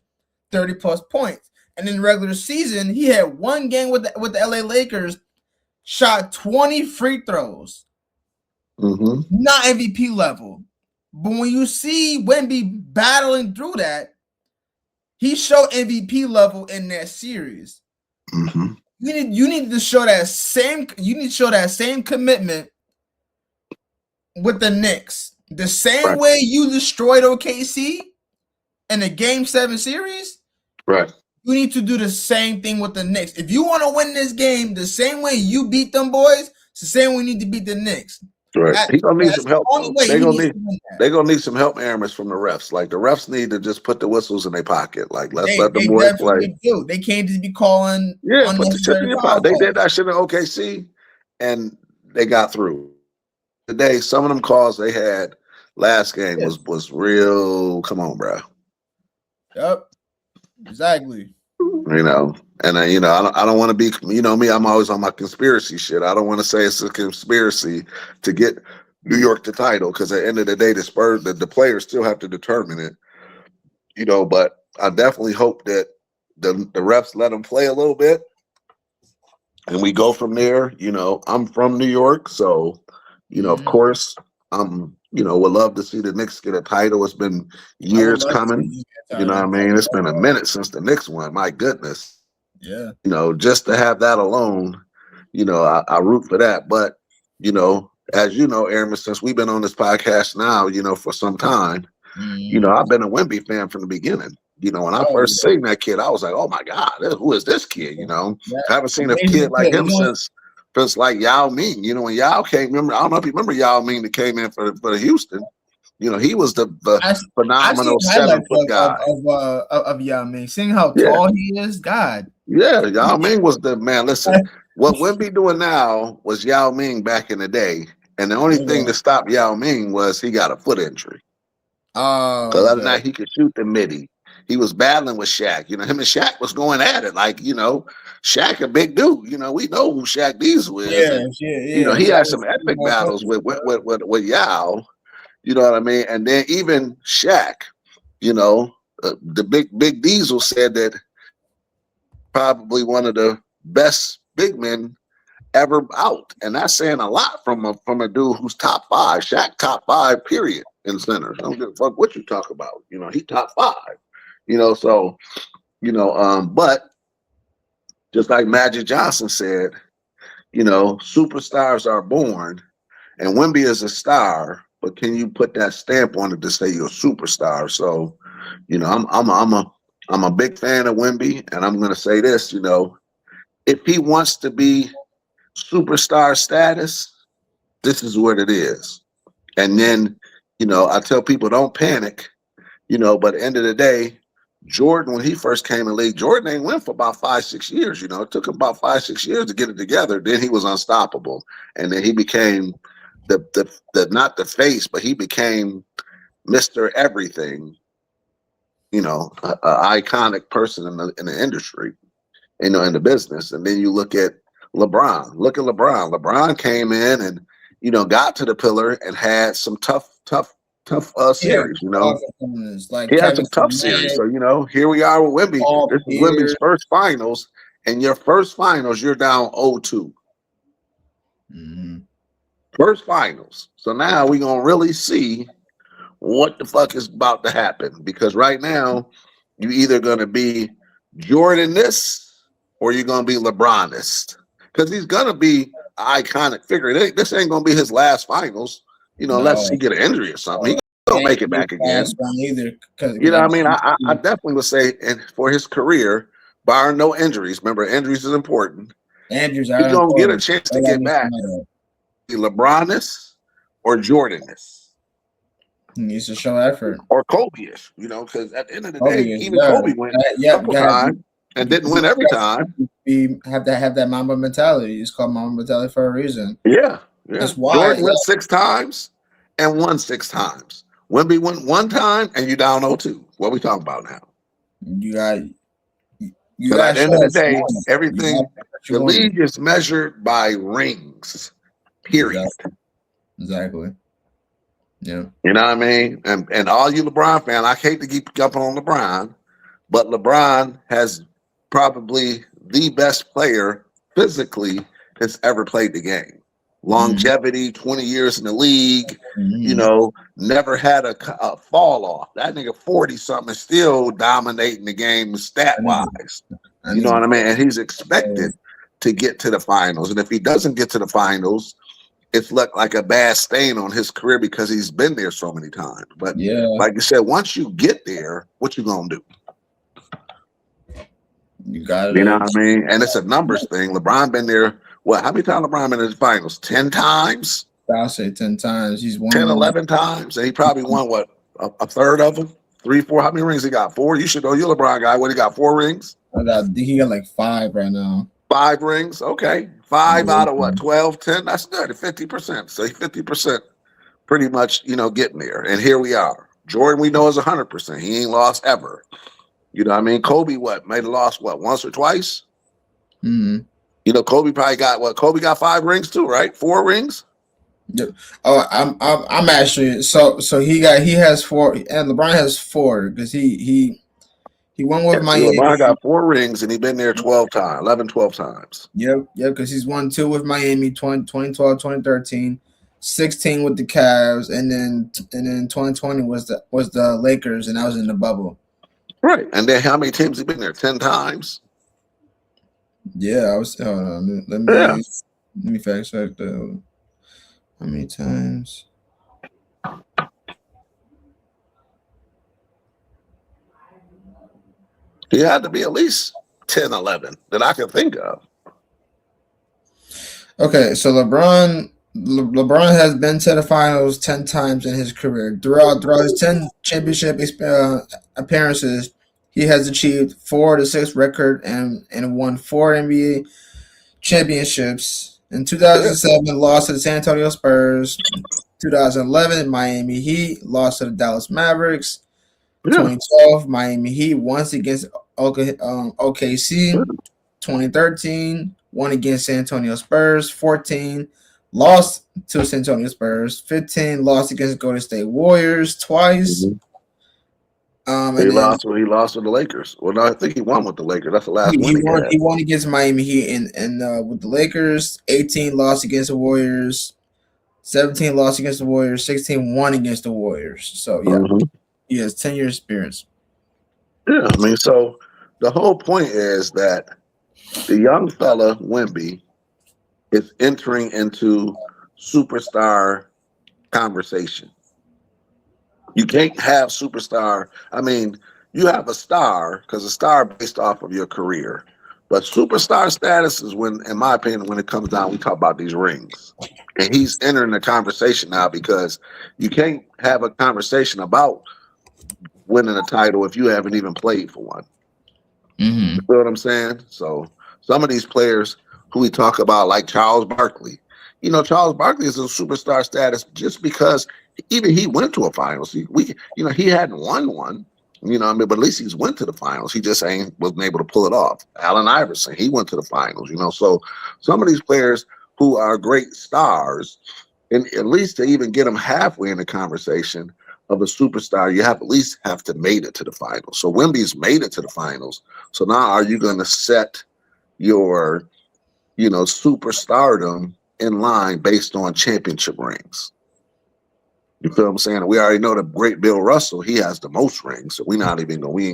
B: 30 plus points. And in the regular season, he had one game with the LA Lakers, shot 20 free throws.
A: Mm-hmm.
B: Not MVP level. But when you see Wemby battling through that, he showed MVP level in that series.
A: Mm-hmm.
B: You need to show that same. You need to show that same commitment with the Knicks. The same way you destroyed OKC in the Game 7 series.
A: Right.
B: You need to do the same thing with the Knicks. If you want to win this game, the same way you beat them boys, it's the same way we need to beat the Knicks.
A: Right. He's gonna need some help. They're gonna need some help, Aramis, from the refs. Like the refs need to just put the whistles in their pocket. Like let the boys play.
B: They can't just be calling.
A: Yeah, put the shit in your pocket. They did that shit in OKC, and they got through. Today, some of them calls they had last game was real. Come on, bro.
B: Yep. Exactly.
A: And I don't want to be, me, I'm always on my conspiracy shit. I don't want to say it's a conspiracy to get New York the title because at the end of the day, the Spurs, the players still have to determine it, but I definitely hope that the refs let them play a little bit and we go from there. I'm from New York, so, of course, would love to see the Knicks get a title. It's been years coming. You know what I mean? It's been a minute since the Knicks won. My goodness.
B: Yeah.
A: Just to have that alone, I root for that. But, as you know, Aaron, since we've been on this podcast now, for some time, You know, I've been a Wemby fan from the beginning. You know, when I
B: Oh,
A: first seen that kid, I was like, "Oh my God, who is this kid?" You know,
B: yeah.
A: I haven't seen a
B: Amazing
A: kid like
B: kid.
A: him since like Yao Ming. You know, when Yao came, remember? I don't know if you remember Yao Ming that came in for the Houston. You know, he was the
B: I've seen
A: phenomenal
B: highlights
A: 7 foot guy.
B: of Yao Ming. Seeing how
A: Yeah,
B: tall he is, God.
A: yeah. Yao Ming was the man. Listen, what Wemby doing now was Yao Ming back in the day, and the only thing
B: Yeah.
A: to stop Yao Ming was he got a foot injury.
B: Oh,
A: Because other than
B: okay.
A: that, he could shoot the midi. He was battling with Shaq. You know, him and Shaq was going at it. Like, you know, Shaq a big dude. You know, we know who Shaq Diesel is.
B: Yeah,
A: And, you know,
B: yeah.
A: he
B: So
A: had some epic battles with Yao. You know what I mean? And then even Shaq, you know, the big Diesel said that probably one of the best big men ever out. And that's saying a lot from a dude who's top 5. Shaq top 5, period, in centers. I don't give a fuck what you talk about. You know, he top 5. You know, so, you know, but just like Magic Johnson said, you know, superstars are born, and Wemby is a star, but can you put that stamp on it to say you're a superstar? So, you know, I'm a big fan of Wemby, and I'm gonna say this, you know, if he wants to be superstar status, this is what it is. And then, you know, I tell people don't panic, you know, but at the end of the day, Jordan, when he first came in the league, Jordan ain't win for about 5-6 years. You know, it took him about 5-6 years to get it together. Then he was unstoppable, and then he became the not the face, but he became Mr. Everything. You know, a iconic person in the industry, you know, in the business. And then you look at LeBron. Look at LeBron. LeBron came in and, you know, got to the pillar and had some tough
B: yeah,
A: series. You know,
B: like
A: he had
B: Kevin
A: some tough series.
B: Garnett,
A: So, you know, here we are with Wemby.
B: Paul
A: This is Wemby's
B: Pierce.
A: first finals. And your first finals, you're down 0-2. First finals. So now we're going to really see what the fuck is about to happen. Because right now, you're either going to be Jordan this or you're going to be LeBronist. Because he's going to be an iconic figure. This ain't going to be his last finals, you know, unless he
B: No,
A: get an injury or something. He don't make it back again.
B: last one either.
A: You know what I mean? I definitely would say, and for his career, barring no injuries, remember, injuries is important.
B: Andrews
A: He's
B: are
A: going to get a
B: important.
A: chance to get back. LeBronis or Jordanis.
B: He needs to show effort.
A: Or Kobe-ish, you know, because at the end of the day,
B: Kobe-ish,
A: even
B: yeah.
A: Kobe went a couple times and didn't win every time.
B: We have to have that Mamba mentality. It's called Mamba mentality for a reason.
A: Yeah.
B: That's why
A: Jordan went 6 times and won 6 times. Wemby went 1 time and you down 0-2. What are we talking about now?
B: You got
A: at the end of the day, everything, the league is measured by rings, period.
B: Exactly. Yeah.
A: You know what I mean? And all you LeBron fans, I hate to keep jumping on LeBron, but LeBron has probably the best player physically that's ever played the game. Longevity, 20 years in the league, you know, never had a fall off. That nigga 40-something is still dominating the game stat-wise. You know what I mean? And he's expected to get to the finals. And if he doesn't get to the finals, it's looked like a bad stain on his career because he's been there so many times. But like you said, once you get there, what you gonna do?
B: You got it.
A: You know what I mean? And it's a numbers thing. LeBron been there. What? How many times LeBron been in the finals? 10 times?
B: I'll say 10 times. He's won
A: 10, 11 times. And he probably won what? A third of them? 3, 4. How many rings he got? 4? You should know. You're a LeBron guy. What, he got 4 rings?
B: He got like 5 right now.
A: 5 rings? Okay. 5 out of what? 12, 10? That's good. 50%. So 50% pretty much, you know, getting there. And here we are. Jordan, we know, is 100%. He ain't lost ever. You know what I mean? Kobe, what? Made a loss, what, once or twice? You know, Kobe probably got what? Kobe got 5 rings too, right? 4 rings?
B: Yep. Oh, I'm actually so he has 4 and LeBron has 4 because he won with Miami.
A: LeBron got 4 rings and he been there 12 times, 11, 12 times.
B: Yep, because he's won 2 with Miami, 2012, 2013, 16 with the Cavs, and then 2020 was the Lakers, and I was in the bubble.
A: Right. And then how many teams he been there? 10 times?
B: Yeah, I was. Hold on, let me fact check the. How many times?
A: He had to be at least 10, 11 that I can think of.
B: Okay, so LeBron has been to the finals 10 times in his career. Throughout his 10 championship appearances, he has achieved 4-6 record and won 4 NBA championships. In 2007, lost to the San Antonio Spurs. 2011, Miami Heat lost to the Dallas Mavericks.
A: Yeah.
B: 2012, Miami Heat once against OKC. 2013, won against San Antonio Spurs. 14, lost to San Antonio Spurs. 15, lost against Golden State Warriors twice.
A: Mhm.
B: And
A: He
B: then
A: lost with the Lakers. Well, no, I think he won with the Lakers. That's the last win he had.
B: he won against Miami Heat and with the Lakers. 18, lost against the Warriors. 17, lost against the Warriors. 16, won against the Warriors. So yeah,
A: Mhm.
B: he has 10 years experience.
A: Yeah, I mean, so the whole point is that the young fella Wemby is entering into superstar conversation. You can't have superstar. I mean, you have a star because a star based off of your career, but superstar status is when, in my opinion, when it comes down, we talk about these rings, and he's entering the conversation now because you can't have a conversation about winning a title if you haven't even played for one.
B: Mm-hmm.
A: You know what I'm saying? So some of these players who we talk about, like Charles Barkley, Charles Barkley is a superstar status just because even he went to a finals. He hadn't won one, but at least he's went to the finals. He just wasn't able to pull it off. Allen Iverson, he went to the finals, So some of these players who are great stars, and at least to even get them halfway in the conversation of a superstar, you at least have to made it to the finals. So Wemby's made it to the finals. So now are you going to set your, superstardom in line based on championship rings? You feel what I'm saying? We already know the great Bill Russell, he has the most rings. So we ain't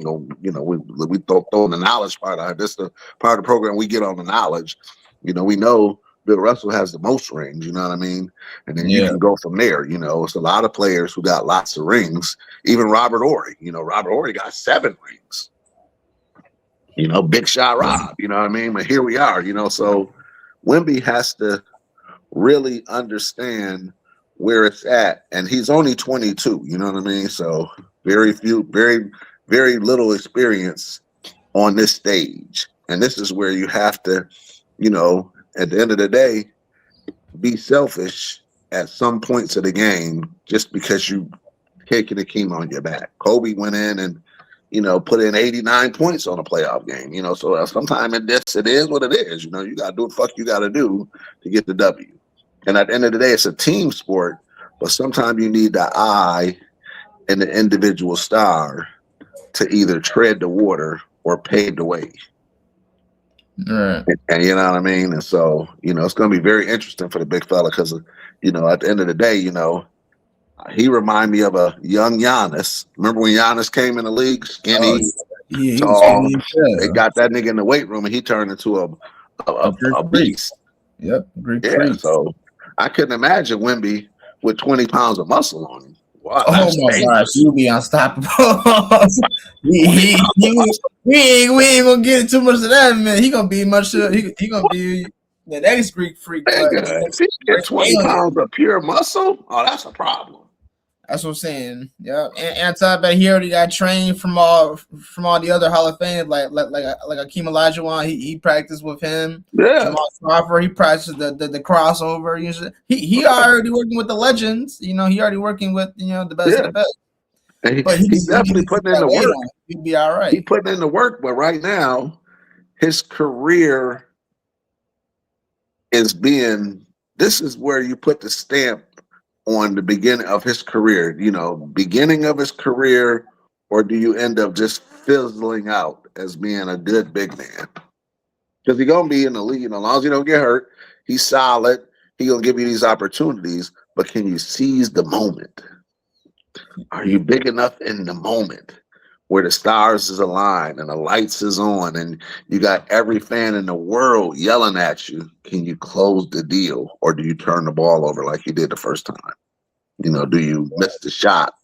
A: gonna, we throw the knowledge part out. This the part of the program we get on the knowledge. We know Bill Russell has the most rings, you know what I mean? And then you can go from there. It's a lot of players who got lots of rings. Even Robert Horry, Robert Horry got 7 rings. Big shot Rob, you know what I mean? But here we are, so Wemby has to really understand where it's at, and he's only 22, you know what I mean? So very little experience on this stage, and this is where you have to, at the end of the day, be selfish at some points of the game just because you taking the team on your back. Kobe went in and put in 89 points on a playoff game, so sometimes it is what it is. You got to do what the fuck you got to do to get the W. And at the end of the day, it's a team sport, but sometimes you need the eye and the individual star to either tread the water or pave the way.
B: Right.
A: And you know what I mean? And so, it's going to be very interesting for the big fella because, at the end of the day, he remind me of a young Giannis. Remember when Giannis came in the league, skinny, tall? They got that nigga in the weight room, and he turned into a beast.
B: Yep,
A: freak. So I couldn't imagine Wemby with 20 pounds of muscle on him. Wow,
B: oh my gosh, you'll be unstoppable. we ain't gonna get too much of that, man. He gonna be he gonna be the next Greek freak.
A: If he get 20 pounds of pure muscle, that's a problem.
B: That's what I'm saying. Yeah, and on top of that, he already got trained from all the other Hall of Fame, like Akeem Olajuwon. He practiced with him.
A: Yeah,
B: Jamal Crawford. He practiced the crossover. He already working with the legends. He already working with the best of the best.
A: And he's definitely putting in the work.
B: He'll be all right.
A: He's putting in the work, but right now, his career is being. This is where you put the stamp on the beginning of his career, beginning of his career, or do you end up just fizzling out as being a good big man? Because he's going to be in the league, as long as he don't get hurt, he's solid, he's going to give you these opportunities, but can you seize the moment? Are you big enough in the moment where the stars is aligned and the lights is on and you got every fan in the world yelling at you? Can you close the deal, or do you turn the ball over like you did the first time? Do you miss the shot?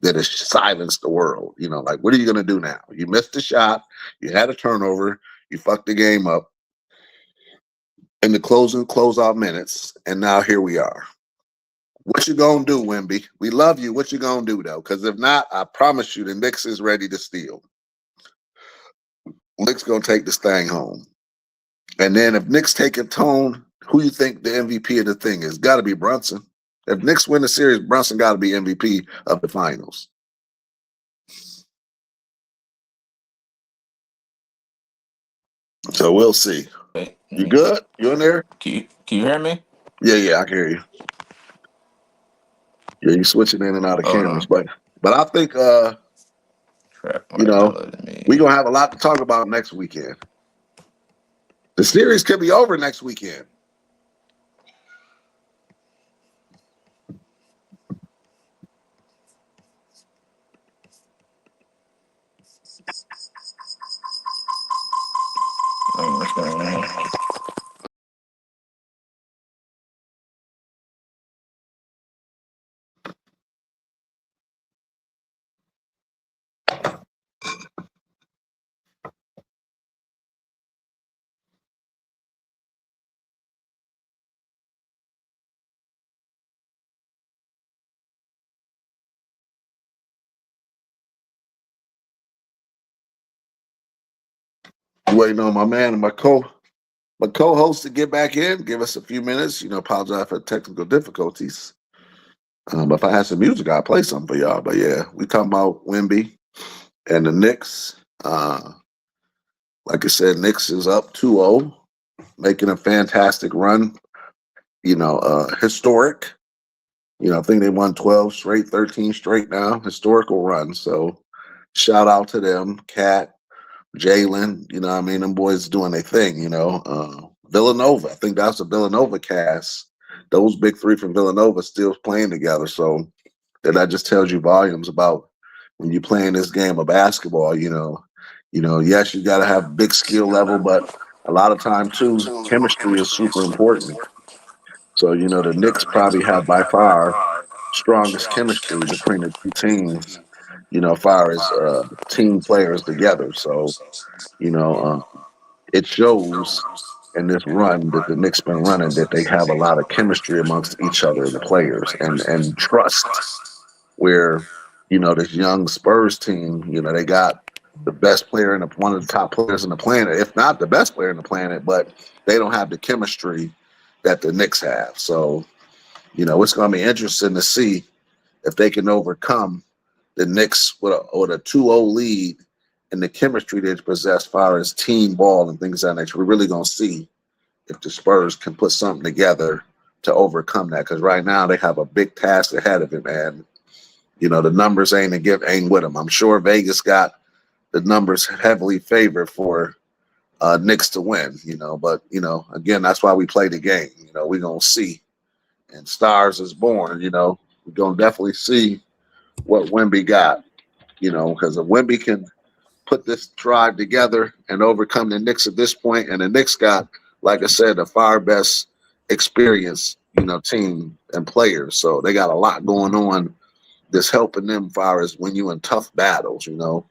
A: that has silenced the world. You know, like, what are you going to do now? You missed a shot. You had a turnover. You fucked the game up in the closeout minutes. And now here we are. What you going to do, Wemby? We love you. What you going to do, though? Because if not, I promise you the Knicks is ready to steal. Knicks going to take this thing home. And then if Knicks take it home, who you think the MVP of the thing is? Got to be Brunson. If Knicks win the series, Brunson got to be MVP of the finals. So we'll see. You good? You in there?
C: Can you hear me?
A: Yeah, I can hear you. Yeah, you switching in and out of cameras, but I think you know, we're gonna have a lot to talk about next weekend. The series could be over next weekend. Waiting on my man and my co-host to get back in, give us a few minutes. You know, apologize for technical difficulties. If I had some music, I'd play something for y'all. But yeah, we talking about Wemby and the Knicks. Like I said, Knicks is up 2-0, making a fantastic run. You know, historic. You know, I think they won 12 straight, 13 straight now. Historical run. So shout out to them, Cat, Jalen. You know what I mean? Them boys doing their thing, you know. Villanova, I think that's a Villanova cast. Those big three from Villanova still playing together. So that just tells you volumes about when you're playing this game of basketball, you know, yes, you got to have big skill level, but a lot of time too, chemistry is super important. So, you know, the Knicks probably have by far strongest chemistry between the two teams, you know, as far as team players together. So, you know, it shows in this run that the Knicks been running that they have a lot of chemistry amongst each other, the players, and trust. Where, you know, this young Spurs team, you know, they got the best player and one of the top players on the planet, if not the best player on the planet, but they don't have the chemistry that the Knicks have. So, you know, it's going to be interesting to see if they can overcome the Knicks with a 2-0 lead and the chemistry they possess as far as team ball and things like that. We're really going to see if the Spurs can put something together to overcome that. Because right now they have a big task ahead of it, man. You know, the numbers ain't with them. I'm sure Vegas got the numbers heavily favored for Knicks to win, you know. But, you know, again, that's why we play the game. You know, we're going to see. And stars is born, you know. We're going to definitely see what Wemby got, you know, because if Wemby can put this tribe together and overcome the Knicks at this point, and the Knicks got, like I said, the far best experience, you know, team and players. So they got a lot going on that's helping them as far as when you in tough battles, you know.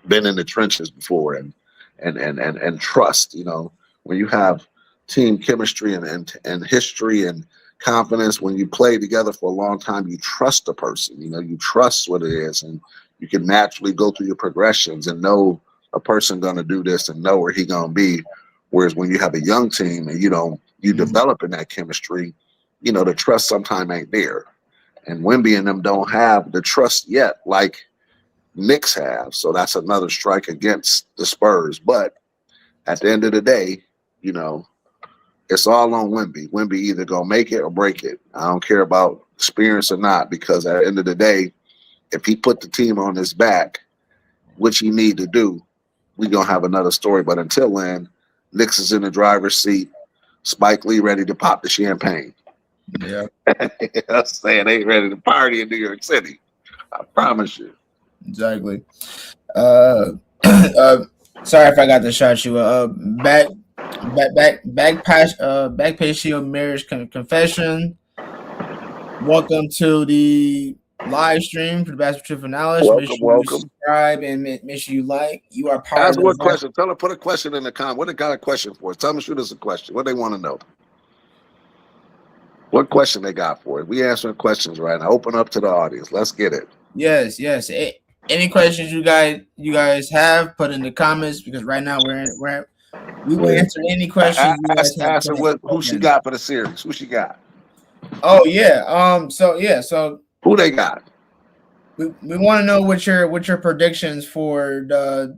A: Been in the trenches before and trust, you know, when you have team chemistry and history and confidence, when you play together for a long time, you trust the person, you know, you trust what it is, and you can naturally go through your progressions and know a person going to do this and know where he going to be. Whereas when you have a young team and you developing that chemistry, you know, the trust sometimes ain't there. And Wemby and them don't have the trust yet like Knicks have. So that's another strike against the Spurs. But at the end of the day, you know, it's all on Wemby. Wemby either gonna make it or break it. I don't care about experience or not, because at the end of the day, if he put the team on his back, which he need to do, we gonna have another story. But until then, Knicks is in the driver's seat. Spike Lee ready to pop the champagne.
B: Yeah.
A: I'm saying they ready to party in New York City. I promise you.
B: Exactly. Sorry if I got to shot you. Back page shield marriage confession. Welcome to the live stream for the Basketball Trip Analysis. Make
A: Welcome,
B: sure you
A: welcome.
B: subscribe and make sure you like. You are part
A: Ask
B: of
A: what
B: the
A: question. Tell them, put a question in the comment. What they got a question for? Tell them, shoot us a question. What they want to know. What question they got for it? We answering questions right now. Open up to the audience. Let's get it.
B: Yes. Any questions you guys have, put in the comments because right now we will answer any questions you guys have.
A: Ask her who she got for the series. Who she got?
B: Oh yeah. So
A: who they got?
B: We want to know what your predictions for the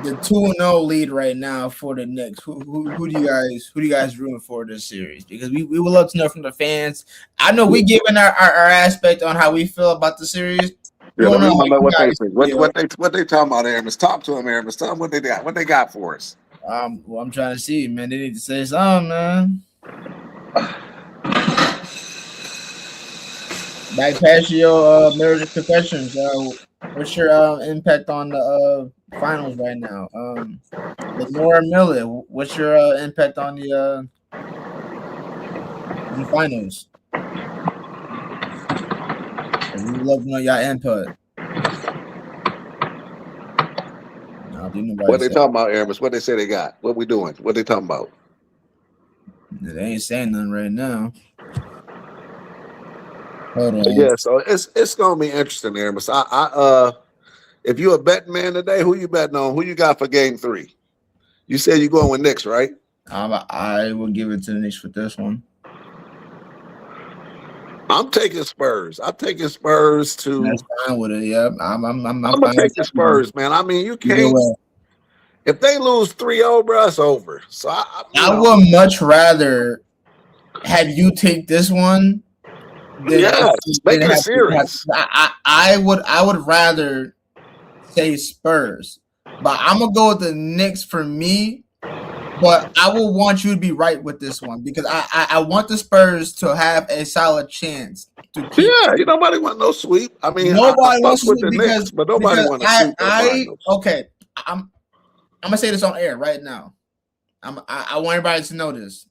B: 2-0 lead right now for the Knicks. Who do you guys rooting for this series? Because we would love to know from the fans. I know we giving our aspect on how we feel about the series.
A: Yeah, let me know what they think. What they talking about, Aramis? Talk to them, Aramis. Tell them what they got. What they got for us.
B: Well, I'm trying to see, man. They need to say something, man. Back past your marriage of confessions. What's your impact on the finals right now? Lenora Miller, what's your impact on the finals? We love to know your input.
A: What they talking about, Aramis? What they say they got? What we doing? What they talking about?
B: They ain't saying nothing right now. Hold on.
A: Yeah, so it's gonna be interesting, Aramis. If you a betting man today, who you betting on? Who you got for Game 3? You said you going with Knicks, right?
B: I will give it to the Knicks for this one.
A: I'm taking Spurs. I'm taking Spurs to.
B: That's fine with it. Yep. I'm
A: gonna take the Spurs, man. I mean, you can't. If they lose 3-0, bro, it's over. So
B: I would much rather have you take this one.
A: Yeah, make it a series.
B: I would rather say Spurs, but I'm gonna go with the Knicks for me. But I will want you to be right with this one because I want the Spurs to have a solid chance to keep.
A: Yeah, nobody want no sweep. I mean,
B: nobody wants with the
A: Knicks, but nobody want to sweep.
B: Okay, I'm gonna say this on air right now. I want everybody to know this.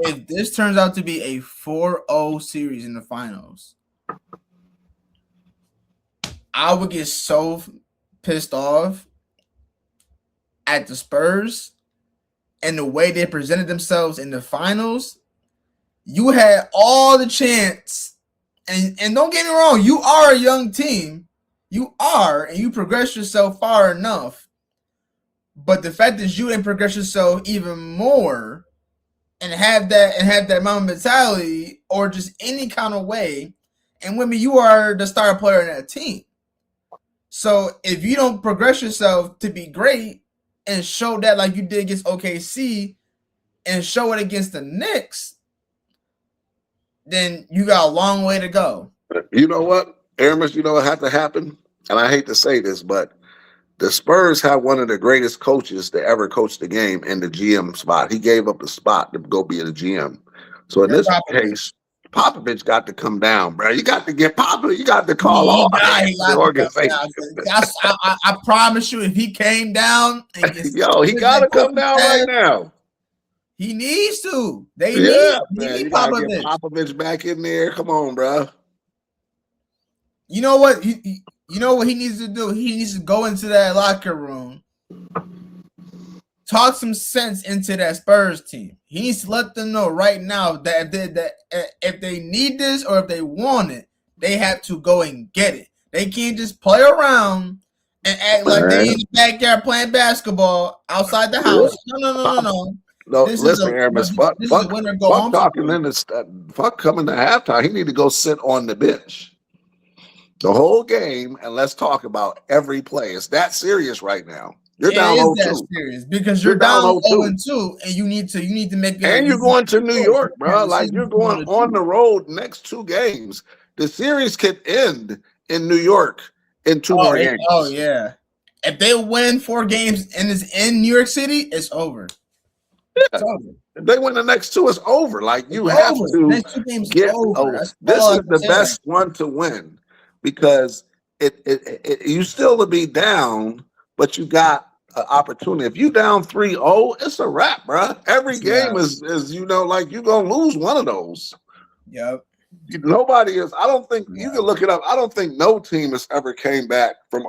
B: If this turns out to be a 4-0 series in the finals, I would get so pissed off at the Spurs and the way they presented themselves in the finals. You had all the chance, and don't get me wrong, you are a young team. You are, and you progress yourself far enough. But the fact that you didn't progress yourself even more and have that Mamba mentality or just any kind of way, and women, you are the star player in that team. So if you don't progress yourself to be great and show that like you did against OKC and show it against the Knicks, then you got a long way to go.
A: You know what, Aramis, you know what had to happen? And I hate to say this, but the Spurs have one of the greatest coaches to ever coach the game in the GM spot. He gave up the spot to go be the GM. So in this case, Popovich got to come down, bro. You got to get Popovich. You got to call off the organization.
B: I promise you, if he came down, and
A: he got to come down right now.
B: He needs to. They
A: need Popovich. Get Popovich back in there. Come on, bro.
B: You know what? You know what he needs to do? He needs to go into that locker room, talk some sense into that Spurs team. He needs to let them know right now that if they need this or if they want it, they have to go and get it. They can't just play around and act like they in the backyard playing basketball outside the house. No.
A: No, listen, Aramis. Fuck coming to halftime. He need to go sit on the bench the whole game, and let's talk about every play. It's that serious right now. You're down 0-2.
B: Serious because you're down 0-2, and you need to make it.
A: And you're going to New York, bro. Like you're going on the road next 2 games. The series could end in New York in 2 more games.
B: Oh yeah, if they win 4 games and it's in New York City, it's over.
A: Yeah. It's over. If they win the next 2, it's over. Like you have to
B: next 2 games
A: get
B: over.
A: This is the best one to win because it you still to be down, but you got an opportunity. If you down 3-0, it's a wrap, bro. Every game is like you're gonna lose one of those.
B: Yep.
A: nobody is. I don't think you can look it up. I don't think no team has ever came back from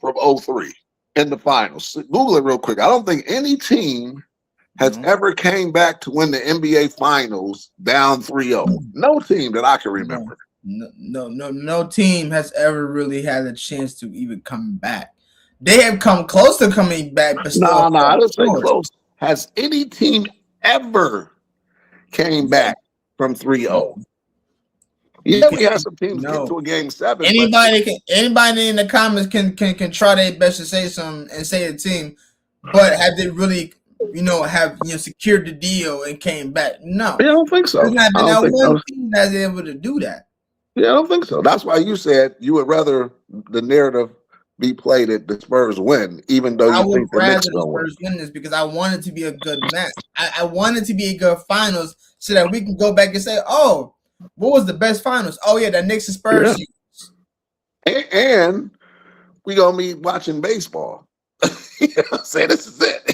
A: 03 in the finals. Google it real quick. I don't think any team has ever came back to win the NBA finals down 3-0. No team that I can remember.
B: No team has ever really had a chance to even come back. They have come close to coming back, but still.
A: No, I don't think close. Has any team ever came back from 3-0? Yeah, we had some teams get to a game 7.
B: Anybody in the comments can try their best to say something and say a team, but have they really secured the deal and came back? No.
A: Yeah, I don't think so.
B: There's not been one team that's able to do that.
A: Yeah, I don't think so. That's why you said you would rather the narrative be played that the Spurs win, even though you think the Knicks will win.
B: Spurs win this because I want it to be a good match. I want it to be a good finals so that we can go back and say, oh, what was the best finals? Oh yeah, that Knicks and Spurs.
A: Yeah. And we gonna be watching baseball. You know what I'm saying? This is it.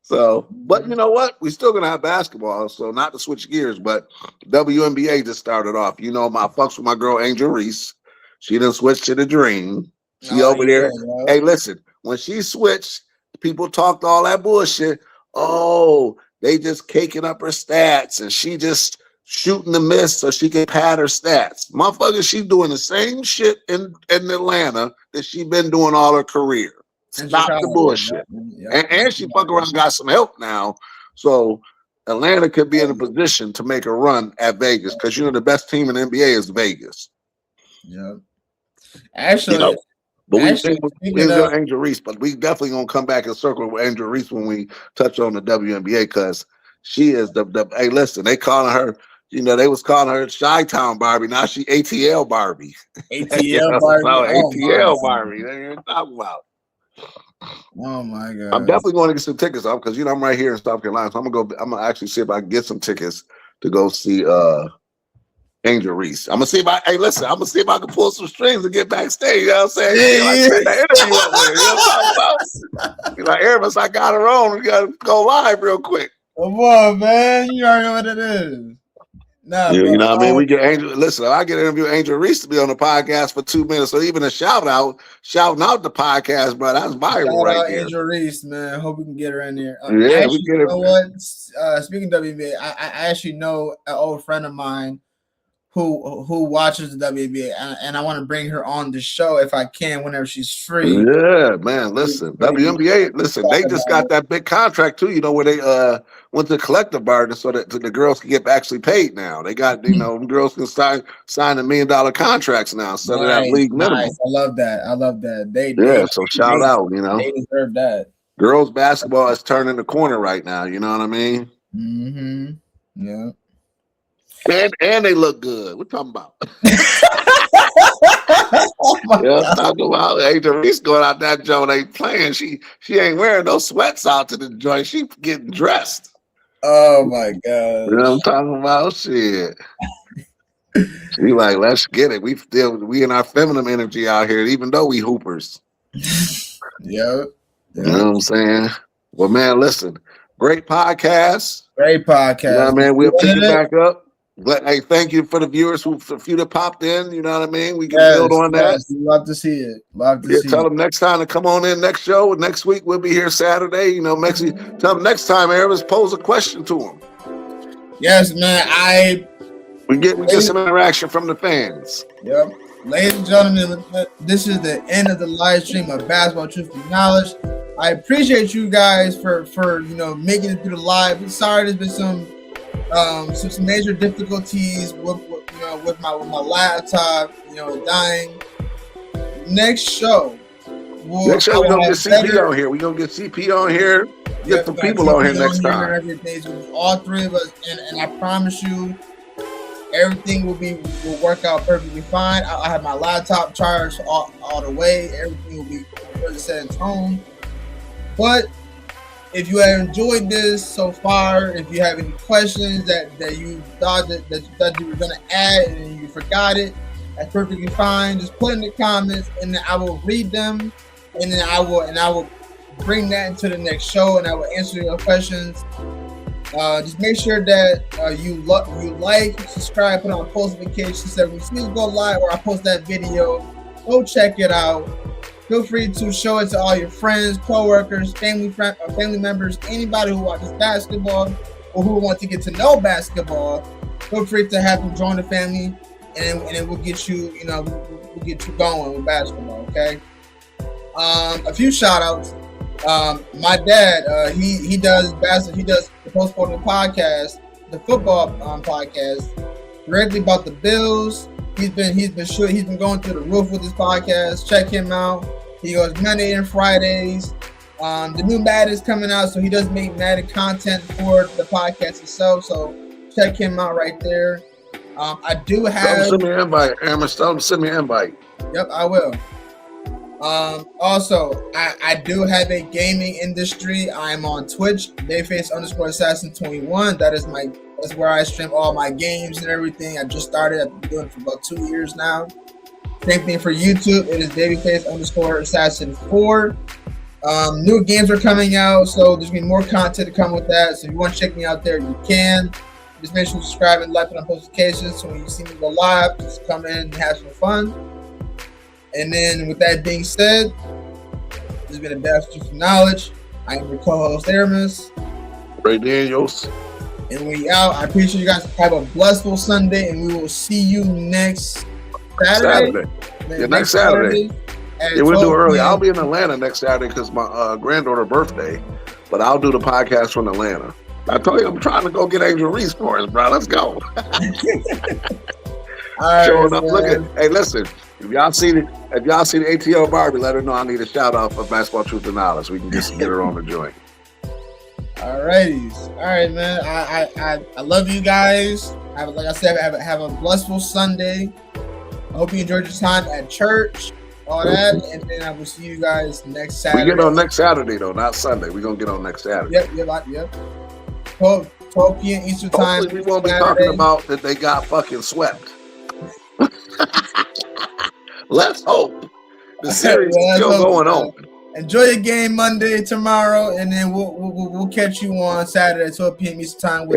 A: So, but you know what? We still gonna have basketball. So not to switch gears, but WNBA just started off. You know, my fucks with my girl Angel Reese. She done switched to the Dream. She over there. Hey, listen, when she switched, people talked all that bullshit. Oh, they just caking up her stats and she just shooting the miss so she can pad her stats. Motherfucker, she doing the same shit in Atlanta that she been doing all her career. Stop the bullshit. And she fuck around got some help now. So Atlanta could be in a position to make a run at Vegas because the best team in the NBA is Vegas.
B: Yeah. Actually,
A: but we think we're Angel Reese, but we definitely gonna come back and circle with Angel Reese when we touch on the WNBA because she is the hey, listen, they calling her, they was calling her Chi-Town Barbie. Now she ATL Barbie.
B: ATL Barbie.
A: ATL Barbie. They ain't talking about.
B: Oh my god!
A: I'm definitely going to get some tickets off because I'm right here in South Carolina, so I'm gonna actually see if I can get some tickets to go see Angel Reese. I'm gonna see if I can pull some strings and get backstage. You know what I'm saying? Like Eris, I got her on. We gotta go live real quick.
B: Come on, man. You already know what it is. Nah,
A: you know what I mean? We get Angel. Listen, I get interview Angel Reese to be on the podcast for 2 minutes, or even a shouting out the podcast, bro. That's viral right there.
B: Angel Reese, man. Hope we can get her in there.
A: Yeah, we get her.
B: You know what? Speaking of WNBA, I actually know an old friend of mine who watches the WNBA, and I want to bring her on the show if I can whenever she's free.
A: Yeah, man. Listen, WNBA. Listen, they just got that big contract too. Where they went to collective bargaining so that the girls can get actually paid now. They got girls can sign $1 million contracts now instead of that league minimum.
B: Nice. I love that. They
A: so shout out.
B: They deserve that.
A: Girls basketball is turning the corner right now. You know what I mean?
B: Mm-hmm. Yeah.
A: And they look good. What talking about? Talking about Angel Reese going out that joint ain't playing. She ain't wearing no sweats out to the joint. She getting dressed.
B: Oh my god!
A: You know what I'm talking about? Shit. She like, let's get it. We in our feminine energy out here, even though we hoopers.
B: Yeah.
A: You know what I'm saying? Well, man, listen. Great podcast.
B: You know
A: what I mean? We'll pick it back up. But hey, thank you for the viewers for a few that popped in. You know what I mean? We can build on that.
B: Love to see it.
A: Tell them next time to come on in next show. Next week we'll be here Saturday. Tell them next time, Eris, pose a question to them.
B: Yes, man. We get
A: some interaction from the fans.
B: Yep. Ladies and gentlemen, this is the end of the live stream of Basketball Truth and Knowledge. I appreciate you guys for making it through the live. Sorry, there's been some major difficulties with my laptop, dying. Next show we're gonna get CP on here. We're gonna get CP on here. Get some people on here next time. Everything, so all three of us, and I promise you, everything will work out perfectly fine. I have my laptop charged all the way. Everything will be set in tone. But if you have enjoyed this so far, if you have any questions that you thought that you were gonna add and you forgot it, that's perfectly fine. Just put in the comments, and then I will read them, and then I will bring that into the next show, and I will answer your questions. Just make sure that you like, subscribe, put on post notifications so when we go live or I post that video, go check it out. Feel free to show it to all your friends, co-workers, family members, anybody who watches basketball or who want to get to know basketball. Feel free to have them join the family, and it will get you, we'll get you going with basketball. Okay. A few shout outs. My dad, he does the Post Sporting podcast, the football podcast, directly about the Bills. He's been going through the roof with his podcast. Check him out. He goes Monday and Fridays. The new Madden is coming out, so he does make Madden content for the podcast itself. So check him out right there. I do have.
A: Send me an invite, Aaron. Send me an invite.
B: Yep, I will. Also, I do have a gaming industry. I'm on Twitch, Bayface_Assassin21. That's where I stream all my games and everything. I just started. I've been doing it for about 2 years now. Same thing for YouTube. It is Babyface_Assassin4. New games are coming out, so there's gonna be more content to come with that. So if you want to check me out there, you can. Just make sure to subscribe and like it on notifications. So when you see me go live, just come in and have some fun. And then with that being said, this has been a Bastard for Knowledge. I am your co-host Aramis.
A: Ray Daniels.
B: And we out. I appreciate you guys. Have a blissful Sunday, and we will see you next Saturday.
A: Next Saturday. Yeah, we'll do it early.
B: p.m.
A: I'll be in Atlanta next Saturday because my granddaughter's birthday, but I'll do the podcast from Atlanta. I told you I'm trying to go get Angel Reese for us, bro. Let's go.
B: All right,
A: Showing up. Hey, listen. If y'all see the ATL Barbie, let her know I need a shout out for Basketball Truth and Knowledge. We can just get her on the joint.
B: All right, man. I love you guys. Like I said, have a blissful Sunday. I hope you enjoyed your time at church, all that, and then I will see you guys next Saturday.
A: We get on next Saturday though, not Sunday. We're gonna get on next Saturday.
B: Yep. 12 p.m. Eastern time.
A: Hopefully we won't be talking about that they got fucking swept. Let's hope. The series is still going on.
B: Enjoy your game Monday, tomorrow, and then we'll catch you on Saturday at 12 p.m. Eastern time.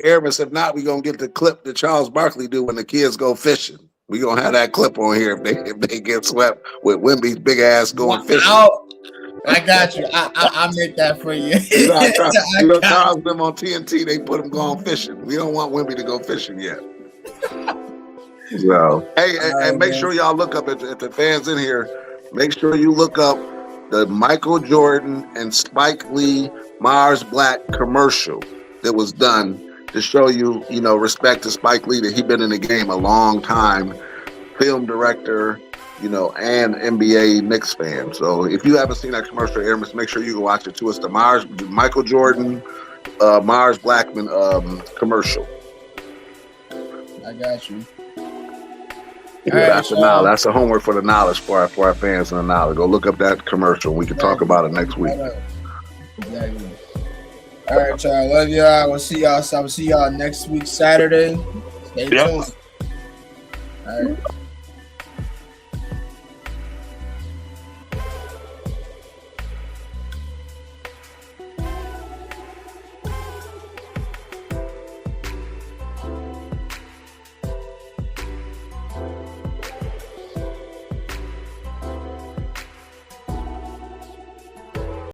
A: Aramis, if not, we're gonna get the clip that Charles Barkley do when the kids go fishing. We're gonna have that clip on here if they get swept with Wemby's big ass going fishing.
B: I got you. I'll make that for you.
A: Charles them on TNT, they put them going fishing. We don't want Wemby to go fishing yet. So, hey, and make sure y'all look up, if the fans in here, make sure you look up the Michael Jordan and Spike Lee Mars Black commercial that was done to show you, respect to Spike Lee, that he's been in the game a long time, film director, and NBA Knicks fan. So if you haven't seen that commercial, Aramis, make sure you go watch it too. It's the Michael Jordan, Mars Blackman commercial.
B: I got you.
A: Yeah, that's the homework for the knowledge for our fans and the knowledge. Go look up that commercial. We can talk about it next week.
B: Exactly. All right, y'all. Love y'all. I will see y'all next week, Saturday. Stay tuned. All right.